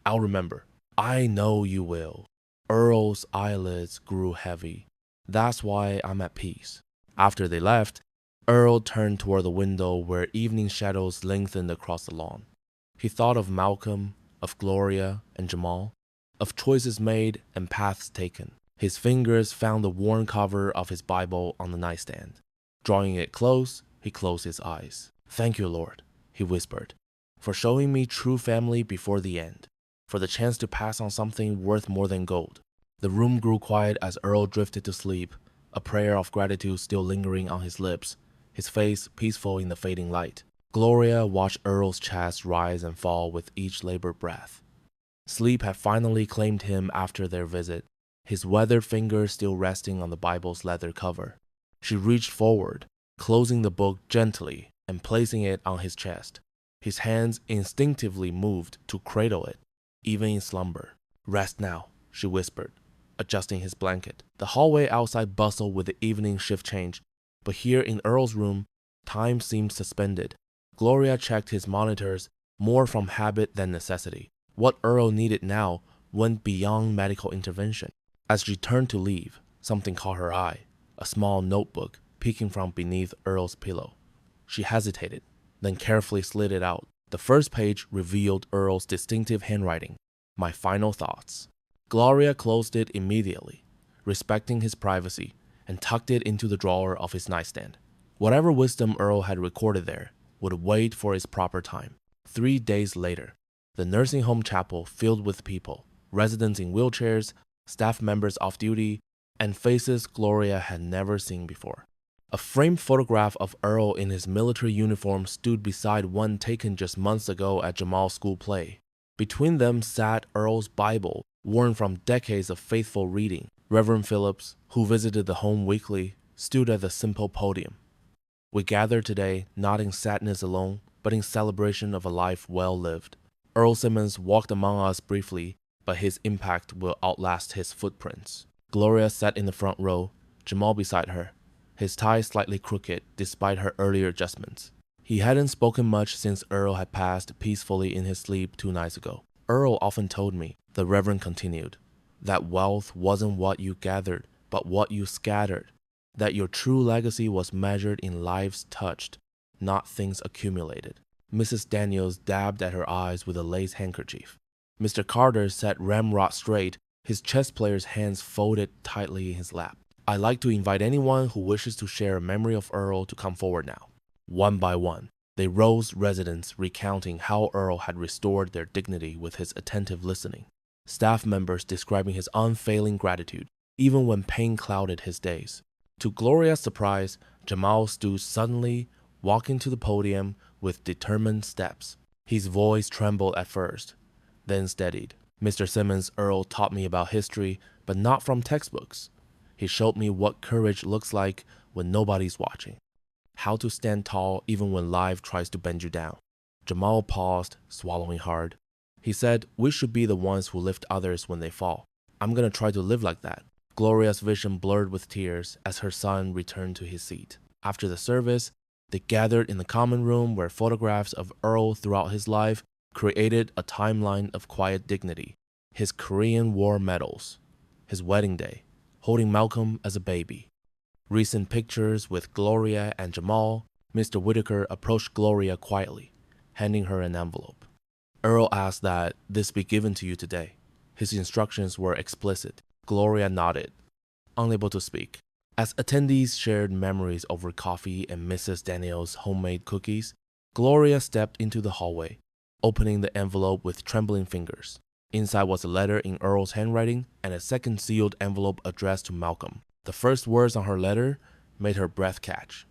I'll remember. I know you will. Earl's eyelids grew heavy. That's why I'm at peace. After they left, Earl turned toward the window where evening shadows lengthened across the lawn. He thought of Malcolm, of Gloria and Jamal, of choices made and paths taken. His fingers found the worn cover of his Bible on the nightstand. Drawing it close, he closed his eyes. Thank you, Lord, he whispered, for showing me true family before the end, for the chance to pass on something worth more than gold. The room grew quiet as Earl drifted to sleep, a prayer of gratitude still lingering on his lips, his face peaceful in the fading light. Gloria watched Earl's chest rise and fall with each labored breath. Sleep had finally claimed him after their visit, his weathered fingers still resting on the Bible's leather cover. She reached forward, closing the book gently and placing it on his chest. His hands instinctively moved to cradle it, even in slumber. Rest now, she whispered, adjusting his blanket. The hallway outside bustled with the evening shift change, but here in Earl's room, time seemed suspended. Gloria checked his monitors more from habit than necessity. What Earl needed now went beyond medical intervention. As she turned to leave, something caught her eye, a small notebook peeking from beneath Earl's pillow. She hesitated, then carefully slid it out. The first page revealed Earl's distinctive handwriting, My Final Thoughts. Gloria closed it immediately, respecting his privacy, and tucked it into the drawer of his nightstand. Whatever wisdom Earl had recorded there would wait for its proper time. 3 days later, the nursing home chapel filled with people, residents in wheelchairs, staff members off duty, and faces Gloria had never seen before. A framed photograph of Earl in his military uniform stood beside one taken just months ago at Jamal's school play. Between them sat Earl's Bible, worn from decades of faithful reading. Reverend Phillips, who visited the home weekly, stood at the simple podium. We gather today not in sadness alone, but in celebration of a life well lived. Earl Simmons walked among us briefly, but his impact will outlast his footprints. Gloria sat in the front row, Jamal beside her, his tie slightly crooked despite her earlier adjustments. He hadn't spoken much since Earl had passed peacefully in his sleep 2 nights ago. Earl often told me, the Reverend continued, that wealth wasn't what you gathered, but what you scattered. that your true legacy was measured in lives touched, not things accumulated. Mrs. Daniels dabbed at her eyes with a lace handkerchief. Mr. Carter sat ramrod straight, his chess player's hands folded tightly in his lap. I'd like to invite anyone who wishes to share a memory of Earl to come forward now. One by one, they rose, residents recounting how Earl had restored their dignity with his attentive listening. Staff members describing his unfailing gratitude, even when pain clouded his days. To Gloria's surprise, Jamal stood suddenly, walking to the podium with determined steps. His voice trembled at first, then steadied. Mr. Simmons, Earl taught me about history, but not from textbooks. He showed me what courage looks like when nobody's watching. How to stand tall even when life tries to bend you down. Jamal paused, swallowing hard. He said, we should be the ones who lift others when they fall. I'm gonna try to live like that. Gloria's vision blurred with tears as her son returned to his seat. After the service, they gathered in the common room where photographs of Earl throughout his life created a timeline of quiet dignity. His Korean War medals, his wedding day, holding Malcolm as a baby. Recent pictures with Gloria and Jamal. Mr. Whitaker approached Gloria quietly, handing her an envelope. Earl asked that this be given to you today. His instructions were explicit. Gloria nodded, unable to speak. As attendees shared memories over coffee and Mrs. Daniels' homemade cookies, Gloria stepped into the hallway, opening the envelope with trembling fingers. Inside was a letter in Earl's handwriting and a second sealed envelope addressed to Malcolm. The first words on her letter made her breath catch.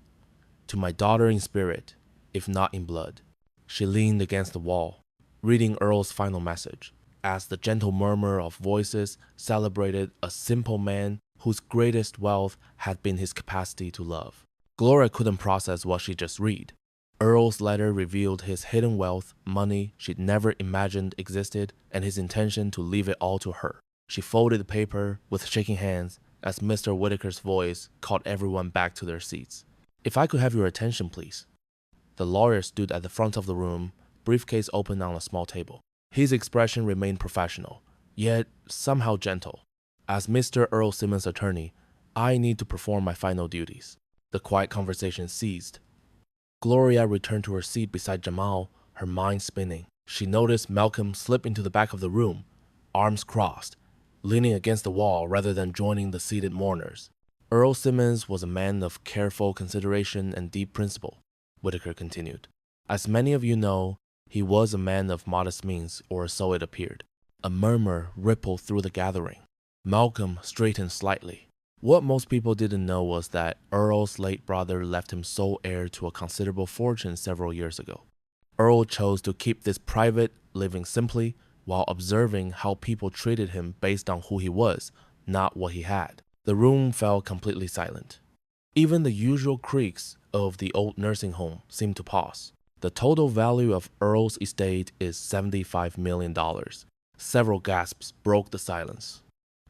To my daughter in spirit, if not in blood. She leaned against the wall, reading Earl's final message, as the gentle murmur of voices celebrated a simple man whose greatest wealth had been his capacity to love. Gloria couldn't process what she just read. Earl's letter revealed his hidden wealth, money she'd never imagined existed, and his intention to leave it all to her. She folded the paper with shaking hands as Mr. Whitaker's voice called everyone back to their seats. If I could have your attention, please. The lawyer stood at the front of the room, briefcase open on a small table. His expression remained professional, yet somehow gentle. As Mr. Earl Simmons' attorney, I need to perform my final duties. The quiet conversation ceased. Gloria returned to her seat beside Jamal, her mind spinning. She noticed Malcolm slip into the back of the room, arms crossed, leaning against the wall rather than joining the seated mourners. Earl Simmons was a man of careful consideration and deep principle, Whitaker continued. As many of you know, he was a man of modest means, or so it appeared. A murmur rippled through the gathering. Malcolm straightened slightly. What most people didn't know was that Earl's late brother left him sole heir to a considerable fortune several years ago. Earl chose to keep this private, living simply, while observing how people treated him based on who he was, not what he had. The room fell completely silent. Even the usual creaks of the old nursing home seemed to pause. The total value of Earl's estate is $75 million. Several gasps broke the silence.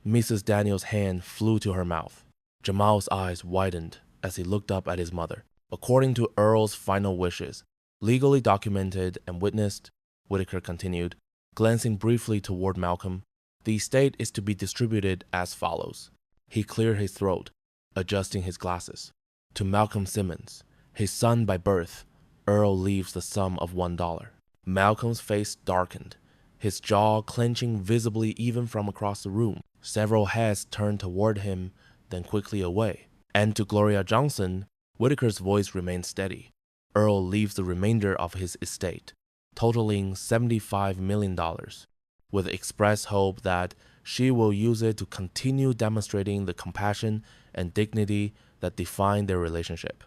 Mrs. Daniels' hand flew to her mouth. Jamal's eyes widened as he looked up at his mother. According to Earl's final wishes, legally documented and witnessed, Whitaker continued, glancing briefly toward Malcolm, the estate is to be distributed as follows. He cleared his throat, adjusting his glasses. To Malcolm Simmons, his son by birth, Earl leaves the sum of $1. Malcolm's face darkened, his jaw clenching visibly even from across the room. Several heads turned toward him, then quickly away. And to Gloria Johnson, Whitaker's voice remained steady. Earl leaves the remainder of his estate, totaling $75 million, with express hope that she will use it to continue demonstrating the compassion and dignity that defined their relationship.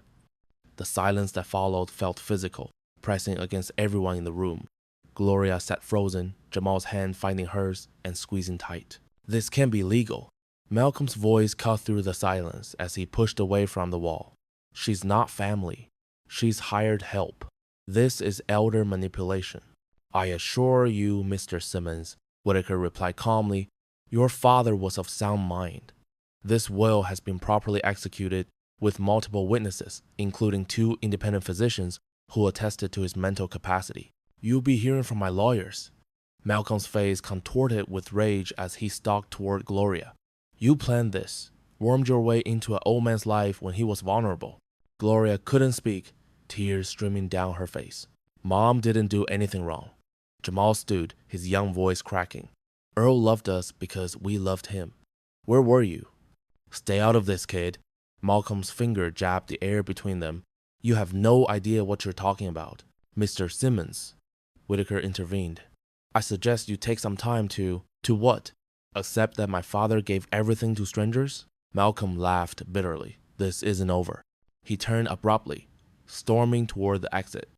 The silence that followed felt physical, pressing against everyone in the room. Gloria sat frozen, Jamal's hand finding hers and squeezing tight. This can't be legal. Malcolm's voice cut through the silence as he pushed away from the wall. She's not family. She's hired help. This is elder manipulation. I assure you, Mr. Simmons, Whitaker replied calmly, your father was of sound mind. This will has been properly executed with multiple witnesses, including 2 independent physicians who attested to his mental capacity. You'll be hearing from my lawyers. Malcolm's face contorted with rage as he stalked toward Gloria. You planned this. wormed your way into an old man's life when he was vulnerable. Gloria couldn't speak, tears streaming down her face. Mom didn't do anything wrong. Jamal stood, his young voice cracking. Earl loved us because we loved him. Where were you? Stay out of this, kid. Malcolm's finger jabbed the air between them. You have no idea what you're talking about. Mr. Simmons. Whitaker intervened. I suggest you take some time to what? Accept that my father gave everything to strangers? Malcolm laughed bitterly. This isn't over. He turned abruptly, storming toward the exit.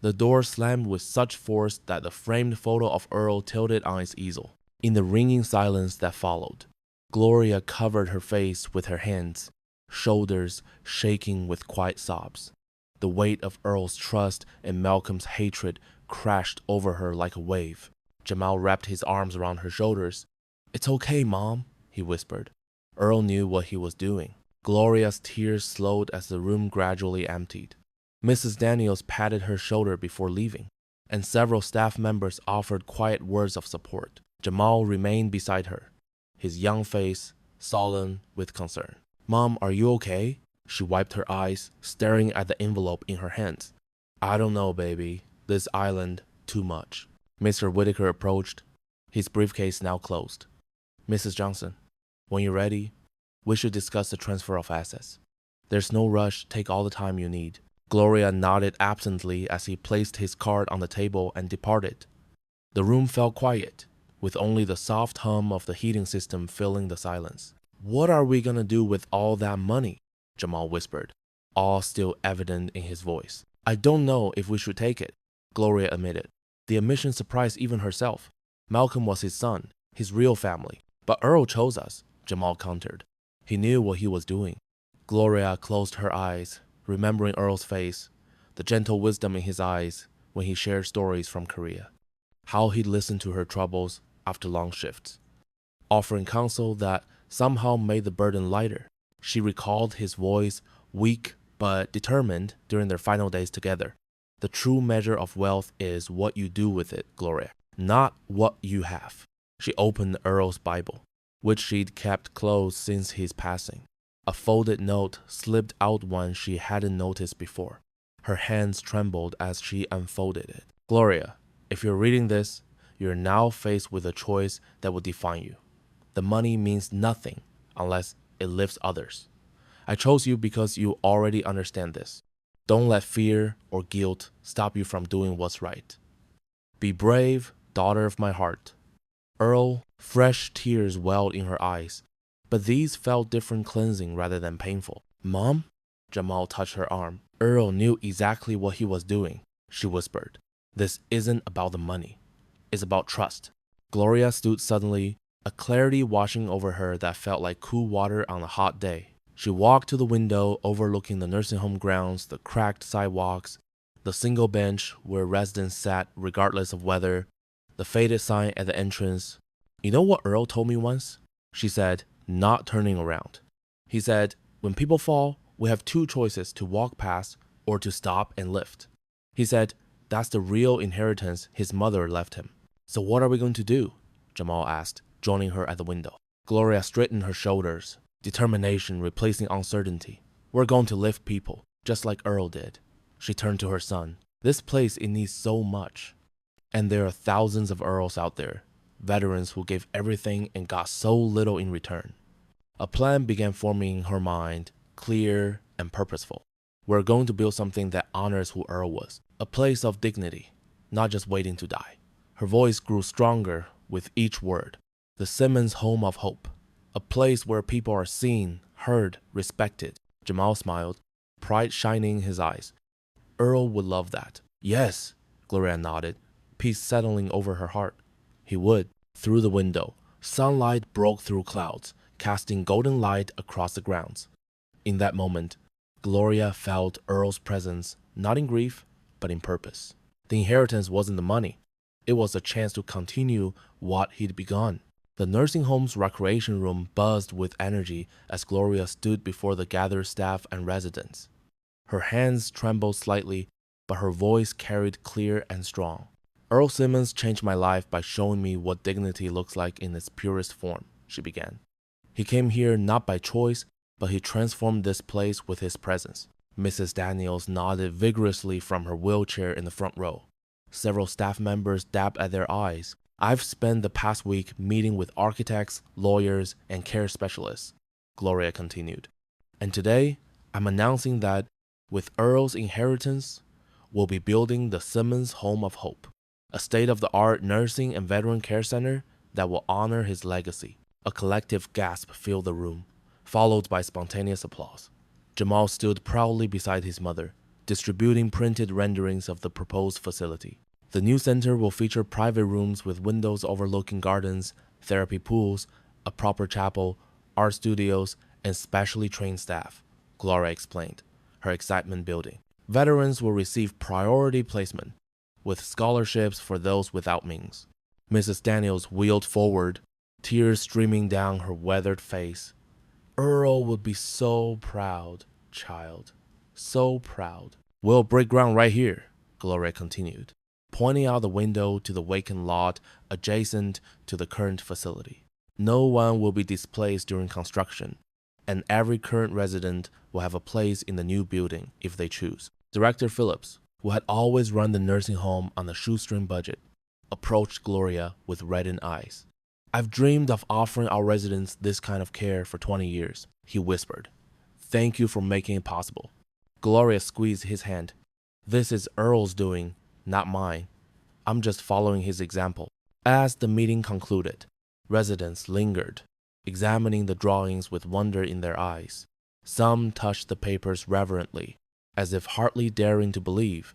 The door slammed with such force that the framed photo of Earl tilted on its easel. In the ringing silence that followed, Gloria covered her face with her hands, shoulders shaking with quiet sobs. The weight of Earl's trust and Malcolm's hatred crashed over her like a wave. Jamal wrapped his arms around her shoulders. It's okay, Mom, he whispered. Earl knew what he was doing. Gloria's tears slowed as the room gradually emptied. Mrs. Daniels patted her shoulder before leaving, and several staff members offered quiet words of support. Jamal remained beside her, his young face sullen with concern. Mom, are you okay? She wiped her eyes, staring at the envelope in her hands. I don't know, baby. This island, too much. Mr. Whitaker approached, his briefcase now closed. Mrs. Johnson, when you're ready, we should discuss the transfer of assets. There's no rush, take all the time you need. Gloria nodded absently as he placed his card on the table and departed. The room fell quiet, with only the soft hum of the heating system filling the silence. What are we gonna do with all that money? Jamal whispered, awe still evident in his voice. I don't know if we should take it, Gloria admitted. The admission surprised even herself. Malcolm was his son, his real family. But Earl chose us, Jamal countered. He knew what he was doing. Gloria closed her eyes, remembering Earl's face, the gentle wisdom in his eyes when he shared stories from Korea. How he'd listened to her troubles after long shifts, offering counsel that somehow made the burden lighter. She recalled his voice, weak but determined during their final days together. The true measure of wealth is what you do with it, Gloria, not what you have. She opened Earl's Bible, which she'd kept closed since his passing. A folded note slipped out one she hadn't noticed before. Her hands trembled as she unfolded it. Gloria, if you're reading this, you're now faced with a choice that will define you. The money means nothing unless it lifts others. I chose you because you already understand this. Don't let fear or guilt stop you from doing what's right. Be brave, daughter of my heart. Earl, fresh tears welled in her eyes, but these felt different, cleansing rather than painful. Mom? Jamal touched her arm. Earl knew exactly what he was doing, she whispered. This isn't about the money. It's about trust. Gloria stood suddenly, a clarity washing over her that felt like cool water on a hot day. She walked to the window overlooking the nursing home grounds, the cracked sidewalks, the single bench where residents sat regardless of weather, the faded sign at the entrance. You know what Earl told me once? She said, not turning around. He said, when people fall, we have two choices, to walk past or to stop and lift. He said, that's the real inheritance his mother left him. So what are we going to do? Jamal asked, joining her at the window. Gloria straightened her shoulders, determination replacing uncertainty. We're going to lift people, just like Earl did. She turned to her son. This place, it needs so much. And there are thousands of Earls out there, veterans who gave everything and got so little in return. A plan began forming in her mind, clear and purposeful. We're going to build something that honors who Earl was, a place of dignity, not just waiting to die. Her voice grew stronger with each word. The Simmons Home of Hope, a place where people are seen, heard, respected. Jamal smiled, pride shining in his eyes. Earl would love that. Yes, Gloria nodded, peace settling over her heart. He would. Through the window, sunlight broke through clouds, casting golden light across the grounds. In that moment, Gloria felt Earl's presence, not in grief, but in purpose. The inheritance wasn't the money. It was a chance to continue what he'd begun. The nursing home's recreation room buzzed with energy as Gloria stood before the gathered staff and residents. Her hands trembled slightly, but her voice carried clear and strong. Earl Simmons changed my life by showing me what dignity looks like in its purest form, she began. He came here not by choice, but he transformed this place with his presence. Mrs. Daniels nodded vigorously from her wheelchair in the front row. Several staff members dabbed at their eyes. I've spent the past week meeting with architects, lawyers, and care specialists, Gloria continued. And today, I'm announcing that, with Earl's inheritance, we'll be building the Simmons Home of Hope, a state-of-the-art nursing and veteran care center that will honor his legacy. A collective gasp filled the room, followed by spontaneous applause. Jamal stood proudly beside his mother, distributing printed renderings of the proposed facility. The new center will feature private rooms with windows overlooking gardens, therapy pools, a proper chapel, art studios, and specially trained staff, Gloria explained, her excitement building. Veterans will receive priority placement, with scholarships for those without means. Mrs. Daniels wheeled forward, tears streaming down her weathered face. Earl would be so proud, child. So proud. We'll break ground right here, Gloria continued, pointing out the window to the vacant lot adjacent to the current facility. No one will be displaced during construction, and every current resident will have a place in the new building if they choose. Director Phillips, who had always run the nursing home on a shoestring budget, approached Gloria with reddened eyes. I've dreamed of offering our residents this kind of care for 20 years, he whispered. Thank you for making it possible. Gloria squeezed his hand. This is Earl's doing, not mine. I'm just following his example. As the meeting concluded, residents lingered, examining the drawings with wonder in their eyes. Some touched the papers reverently, as if hardly daring to believe.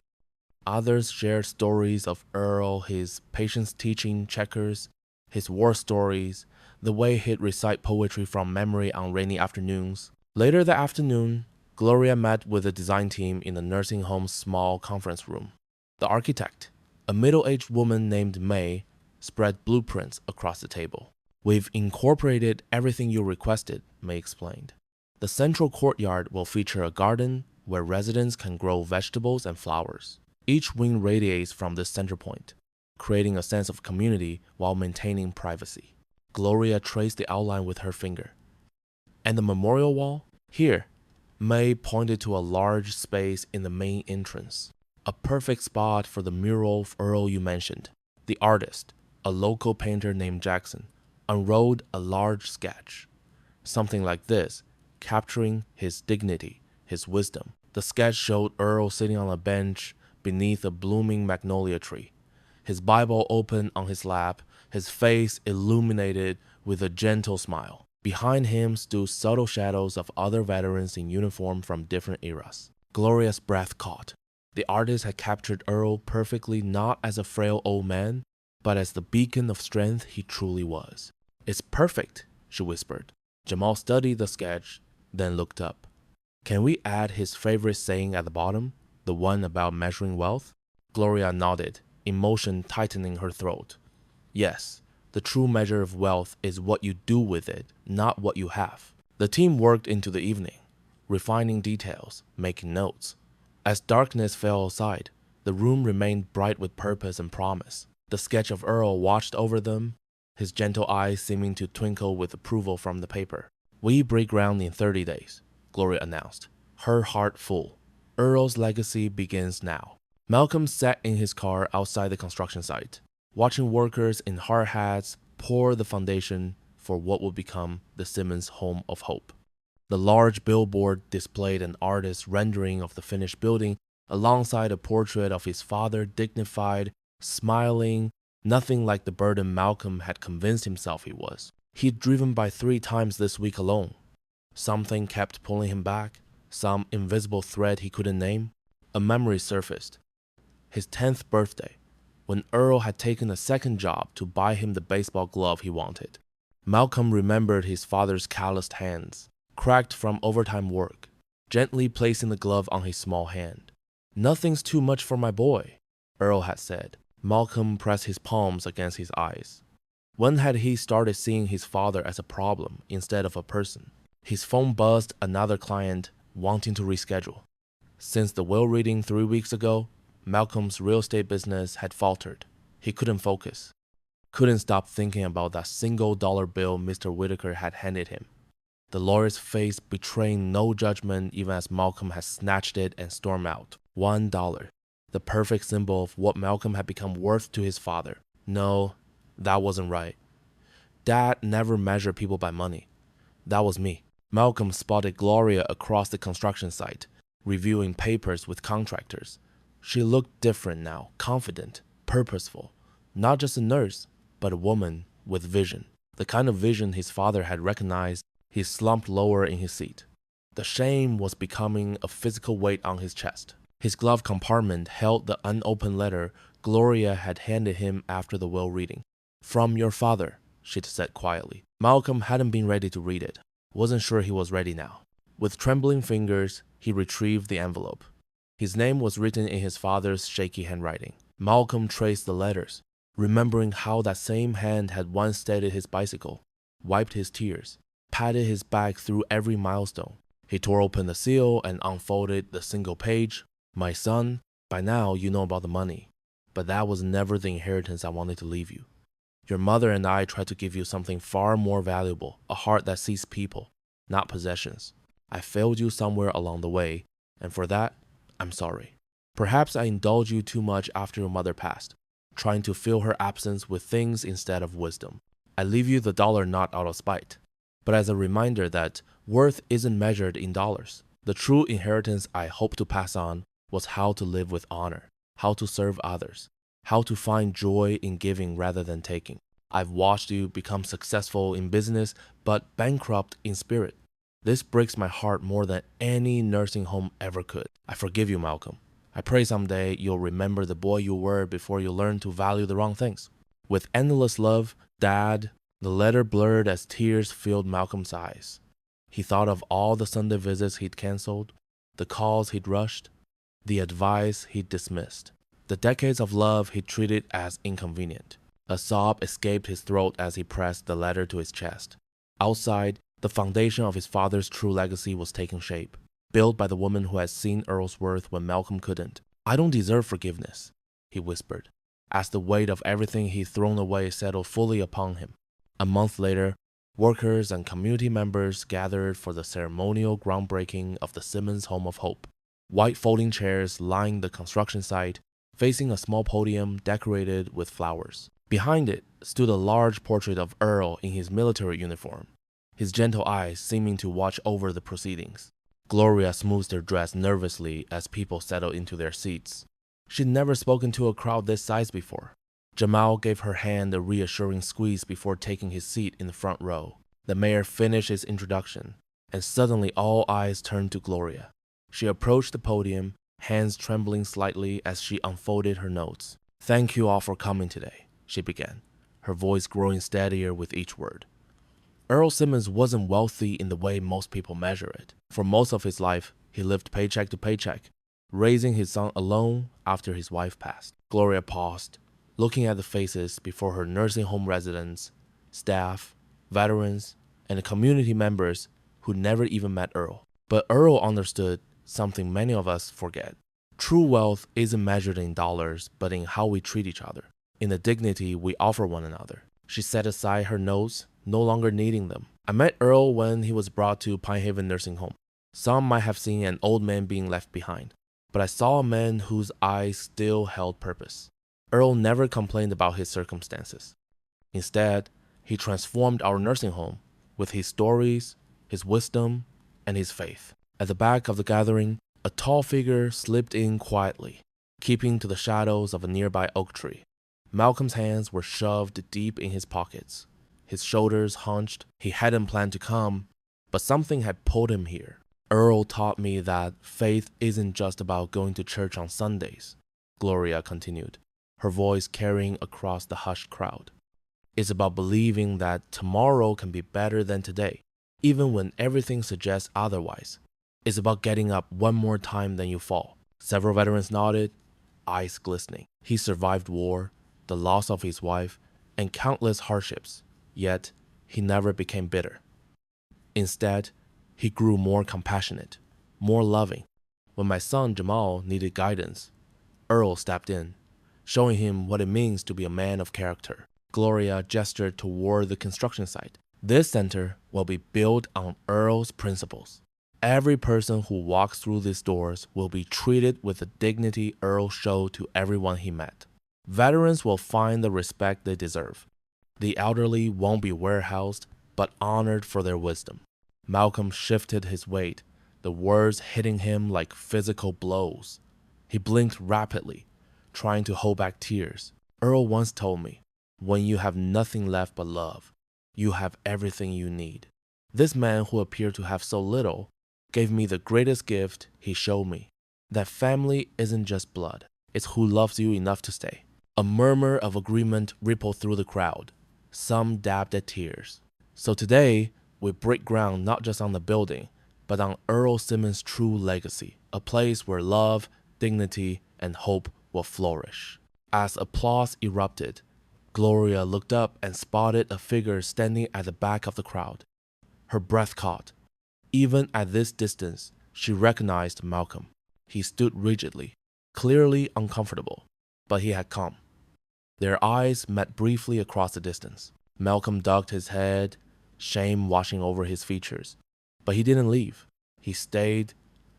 Others shared stories of Earl, his patience teaching checkers, his war stories, the way he'd recite poetry from memory on rainy afternoons. Later that afternoon, Gloria met with the design team in the nursing home's small conference room. The architect, a middle-aged woman named May, spread blueprints across the table. We've incorporated everything you requested, May explained. The central courtyard will feature a garden where residents can grow vegetables and flowers. Each wing radiates from this center point, creating a sense of community while maintaining privacy. Gloria traced the outline with her finger. And the memorial wall? Here, May pointed to a large space in the main entrance. A perfect spot for the mural of Earl you mentioned. The artist, a local painter named Jackson, unrolled a large sketch. Something like this, capturing his dignity, his wisdom. The sketch showed Earl sitting on a bench beneath a blooming magnolia tree, his Bible open on his lap, his face illuminated with a gentle smile. Behind him stood subtle shadows of other veterans in uniform from different eras. Gloria's breath caught. The artist had captured Earl perfectly, not as a frail old man, but as the beacon of strength he truly was. It's perfect, she whispered. Jamal studied the sketch, then looked up. Can we add his favorite saying at the bottom, the one about measuring wealth? Gloria nodded, emotion tightening her throat. Yes, the true measure of wealth is what you do with it, not what you have. The team worked into the evening, refining details, making notes. As darkness fell aside, the room remained bright with purpose and promise. The sketch of Earl watched over them, his gentle eyes seeming to twinkle with approval from the paper. We break ground in 30 days, Gloria announced, her heart full. Earl's legacy begins now. Malcolm sat in his car outside the construction site, watching workers in hard hats pour the foundation for what would become the Simmons Home of Hope. The large billboard displayed an artist's rendering of the finished building alongside a portrait of his father, dignified, smiling, nothing like the burden Malcolm had convinced himself he was. He'd driven by 3 times this week alone. Something kept pulling him back, some invisible thread he couldn't name. A memory surfaced. His 10th birthday, when Earl had taken a second job to buy him the baseball glove he wanted. Malcolm remembered his father's calloused hands, cracked from overtime work, gently placing the glove on his small hand. Nothing's too much for my boy, Earl had said. Malcolm pressed his palms against his eyes. When had he started seeing his father as a problem instead of a person? His phone buzzed another client wanting to reschedule. Since the will reading 3 weeks ago, Malcolm's real estate business had faltered. He couldn't focus. Couldn't stop thinking about that single dollar bill Mr. Whitaker had handed him. the lawyer's face betraying no judgment even as Malcolm had snatched it and stormed out. $1. The perfect symbol of what Malcolm had become worth to his father. No, that wasn't right. Dad never measured people by money. That was me. Malcolm spotted Gloria across the construction site, reviewing papers with contractors. She looked different now, confident, purposeful. Not just a nurse, but a woman with vision. The kind of vision his father had recognized. He slumped lower in his seat. The shame was becoming a physical weight on his chest. His glove compartment held the unopened letter Gloria had handed him after the will reading. "From your father," she'd said quietly. Malcolm hadn't been ready to read it. Wasn't sure he was ready now. With trembling fingers, he retrieved the envelope. His name was written in his father's shaky handwriting. Malcolm traced the letters, remembering how that same hand had once steadied his bicycle, wiped his tears, patted his back through every milestone. He tore open the seal and unfolded the single page. "My son, by now you know about the money, but that was never the inheritance I wanted to leave you. Your mother and I tried to give you something far more valuable, a heart that sees people, not possessions. I failed you somewhere along the way, and for that, I'm sorry. Perhaps I indulged you too much after your mother passed, trying to fill her absence with things instead of wisdom. I leave you the dollar not out of spite, but as a reminder that worth isn't measured in dollars. The true inheritance I hope to pass on was how to live with honor, how to serve others, how to find joy in giving rather than taking. I've watched you become successful in business, but bankrupt in spirit. This breaks my heart more than any nursing home ever could. I forgive you, Malcolm. I pray someday you'll remember the boy you were before you learned to value the wrong things." With endless love, Dad. The letter blurred as tears filled Malcolm's eyes. He thought of all the Sunday visits he'd canceled, the calls he'd rushed, the advice he'd dismissed, the decades of love he'd treated as inconvenient. A sob escaped his throat as he pressed the letter to his chest. Outside, the foundation of his father's true legacy was taking shape, built by the woman who had seen Earl's worth when Malcolm couldn't. "I don't deserve forgiveness," he whispered, as the weight of everything he'd thrown away settled fully upon him. A month later, workers and community members gathered for the ceremonial groundbreaking of the Simmons Home of Hope. White folding chairs lined the construction site, facing a small podium decorated with flowers. Behind it stood a large portrait of Earl in his military uniform, his gentle eyes seeming to watch over the proceedings. Gloria smoothed her dress nervously as people settled into their seats. She'd never spoken to a crowd this size before. Jamal gave her hand a reassuring squeeze before taking his seat in the front row. The mayor finished his introduction, and suddenly all eyes turned to Gloria. She approached the podium, hands trembling slightly as she unfolded her notes. "Thank you all for coming today," she began, her voice growing steadier with each word. Earl Simmons wasn't wealthy in the way most people measure it. For most of his life, he lived paycheck to paycheck, raising his son alone after his wife passed. Gloria paused, looking at the faces before her nursing home residents, staff, veterans, and the community members who never even met Earl. But Earl understood something many of us forget. True wealth isn't measured in dollars, but in how we treat each other, in the dignity we offer one another. She set aside her notes, no longer needing them. "I met Earl when he was brought to Pine Haven Nursing Home. Some might have seen an old man being left behind, but I saw a man whose eyes still held purpose. Earl never complained about his circumstances. Instead, he transformed our nursing home with his stories, his wisdom, and his faith." At the back of the gathering, a tall figure slipped in quietly, keeping to the shadows of a nearby oak tree. Malcolm's hands were shoved deep in his pockets, his shoulders hunched. He hadn't planned to come, but something had pulled him here. "Earl taught me that faith isn't just about going to church on Sundays," Gloria continued, her voice carrying across the hushed crowd. "It's about believing that tomorrow can be better than today, even when everything suggests otherwise. It's about getting up one more time than you fall." Several veterans nodded, eyes glistening. He survived war, the loss of his wife, and countless hardships, yet he never became bitter. Instead, he grew more compassionate, more loving. When my son Jamal needed guidance, Earl stepped in, showing him what it means to be a man of character. Gloria gestured toward the construction site. This center will be built on Earl's principles. Every person who walks through these doors will be treated with the dignity Earl showed to everyone he met. Veterans will find the respect they deserve. The elderly won't be warehoused, but honored for their wisdom. Malcolm shifted his weight, the words hitting him like physical blows. He blinked rapidly, trying to hold back tears. Earl once told me, when you have nothing left but love, you have everything you need. This man who appeared to have so little gave me the greatest gift he showed me. That family isn't just blood, it's who loves you enough to stay. A murmur of agreement rippled through the crowd. Some dabbed at tears. So today, we break ground not just on the building, but on Earl Simmons' true legacy, a place where love, dignity, and hope will flourish. As applause erupted, Gloria looked up and spotted a figure standing at the back of the crowd. Her breath caught. Even at this distance, she recognized Malcolm. He stood rigidly, clearly uncomfortable, but he had come. Their eyes met briefly across the distance. Malcolm ducked his head, shame washing over his features. But he didn't leave. He stayed,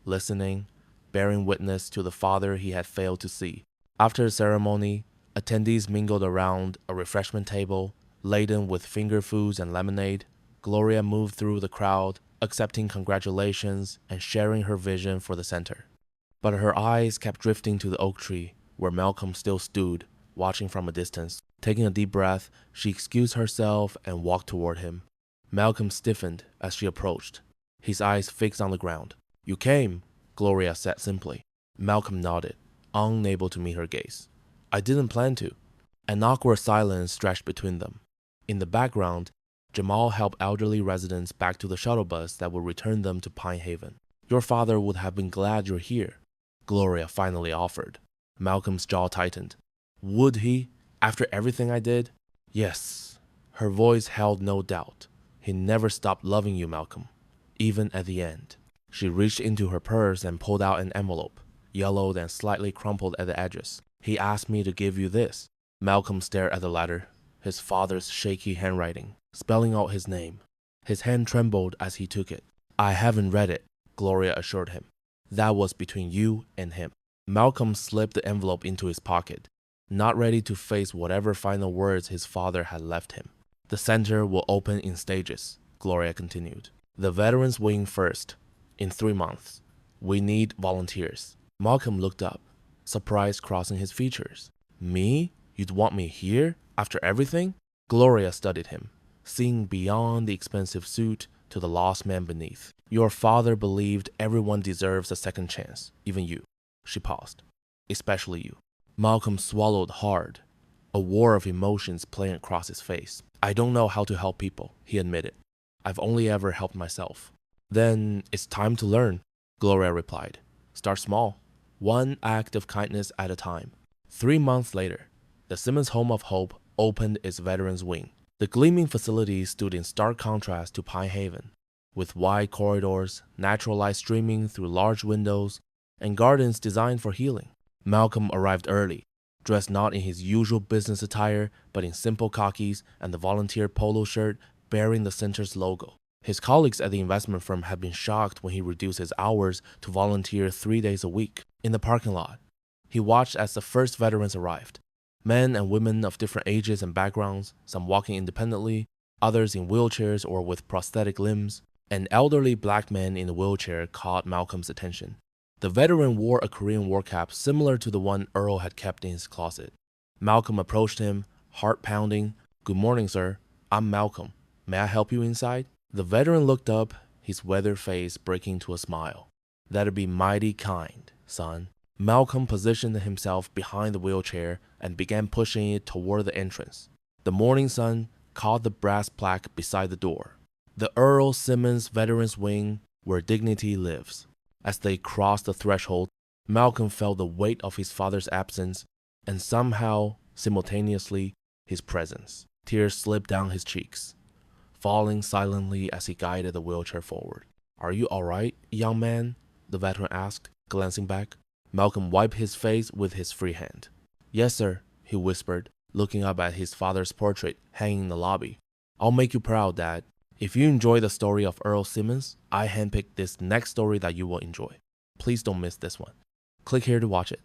listening, bearing witness to the father he had failed to see. After the ceremony, attendees mingled around a refreshment table, laden with finger foods and lemonade. Gloria moved through the crowd, accepting congratulations and sharing her vision for the center. But her eyes kept drifting to the oak tree, where Malcolm still stood, watching from a distance. Taking a deep breath, she excused herself and walked toward him. Malcolm stiffened as she approached, his eyes fixed on the ground. "You came," Gloria said simply. Malcolm nodded, unable to meet her gaze. "I didn't plan to." An awkward silence stretched between them. In the background, Jamal helped elderly residents back to the shuttle bus that would return them to Pine Haven. "Your father would have been glad you're here," Gloria finally offered. Malcolm's jaw tightened. "Would he, after everything I did?" "Yes." Her voice held no doubt. "He never stopped loving you, Malcolm, even at the end." She reached into her purse and pulled out an envelope, yellowed and slightly crumpled at the edges. "He asked me to give you this." Malcolm stared at the letter, his father's shaky handwriting, spelling out his name. His hand trembled as he took it. "I haven't read it," Gloria assured him. "That was between you and him." Malcolm slipped the envelope into his pocket, not ready to face whatever final words his father had left him. "The center will open in stages," Gloria continued. "The veterans wing first, in 3 months. We need volunteers." Malcolm looked up, surprise crossing his features. "Me? You'd want me here, after everything?" Gloria studied him, seeing beyond the expensive suit to the lost man beneath. "Your father believed everyone deserves a second chance, even you." She paused. "Especially you." Malcolm swallowed hard, a war of emotions playing across his face. "I don't know how to help people," he admitted. "I've only ever helped myself." "Then it's time to learn," Gloria replied. "Start small, one act of kindness at a time." 3 months later, the Simmons Home of Hope opened its Veterans Wing. The gleaming facility stood in stark contrast to Pine Haven, with wide corridors, natural light streaming through large windows, and gardens designed for healing. Malcolm arrived early, dressed not in his usual business attire, but in simple khakis and the volunteer polo shirt bearing the center's logo. His colleagues at the investment firm had been shocked when he reduced his hours to volunteer 3 days a week. In the parking lot, he watched as the first veterans arrived. Men and women of different ages and backgrounds, some walking independently, others in wheelchairs or with prosthetic limbs. An elderly black man in a wheelchair caught Malcolm's attention. The veteran wore a Korean war cap similar to the one Earl had kept in his closet. Malcolm approached him, heart pounding. "Good morning, sir. I'm Malcolm. May I help you inside?" The veteran looked up, his weathered face breaking to a smile. "That'd be mighty kind, son." Malcolm positioned himself behind the wheelchair and began pushing it toward the entrance. The morning sun caught the brass plaque beside the door. "The Earl Simmons Veterans Wing, where dignity lives." As they crossed the threshold, Malcolm felt the weight of his father's absence and somehow, simultaneously, his presence. Tears slipped down his cheeks, falling silently as he guided the wheelchair forward. "Are you all right, young man?" the veteran asked, glancing back. Malcolm wiped his face with his free hand. "Yes, sir," he whispered, looking up at his father's portrait hanging in the lobby. I'll make you proud, Dad. If you enjoy the story of Earl Simmons, I handpicked this next story that you will enjoy. Please don't miss this one. Click here to watch it.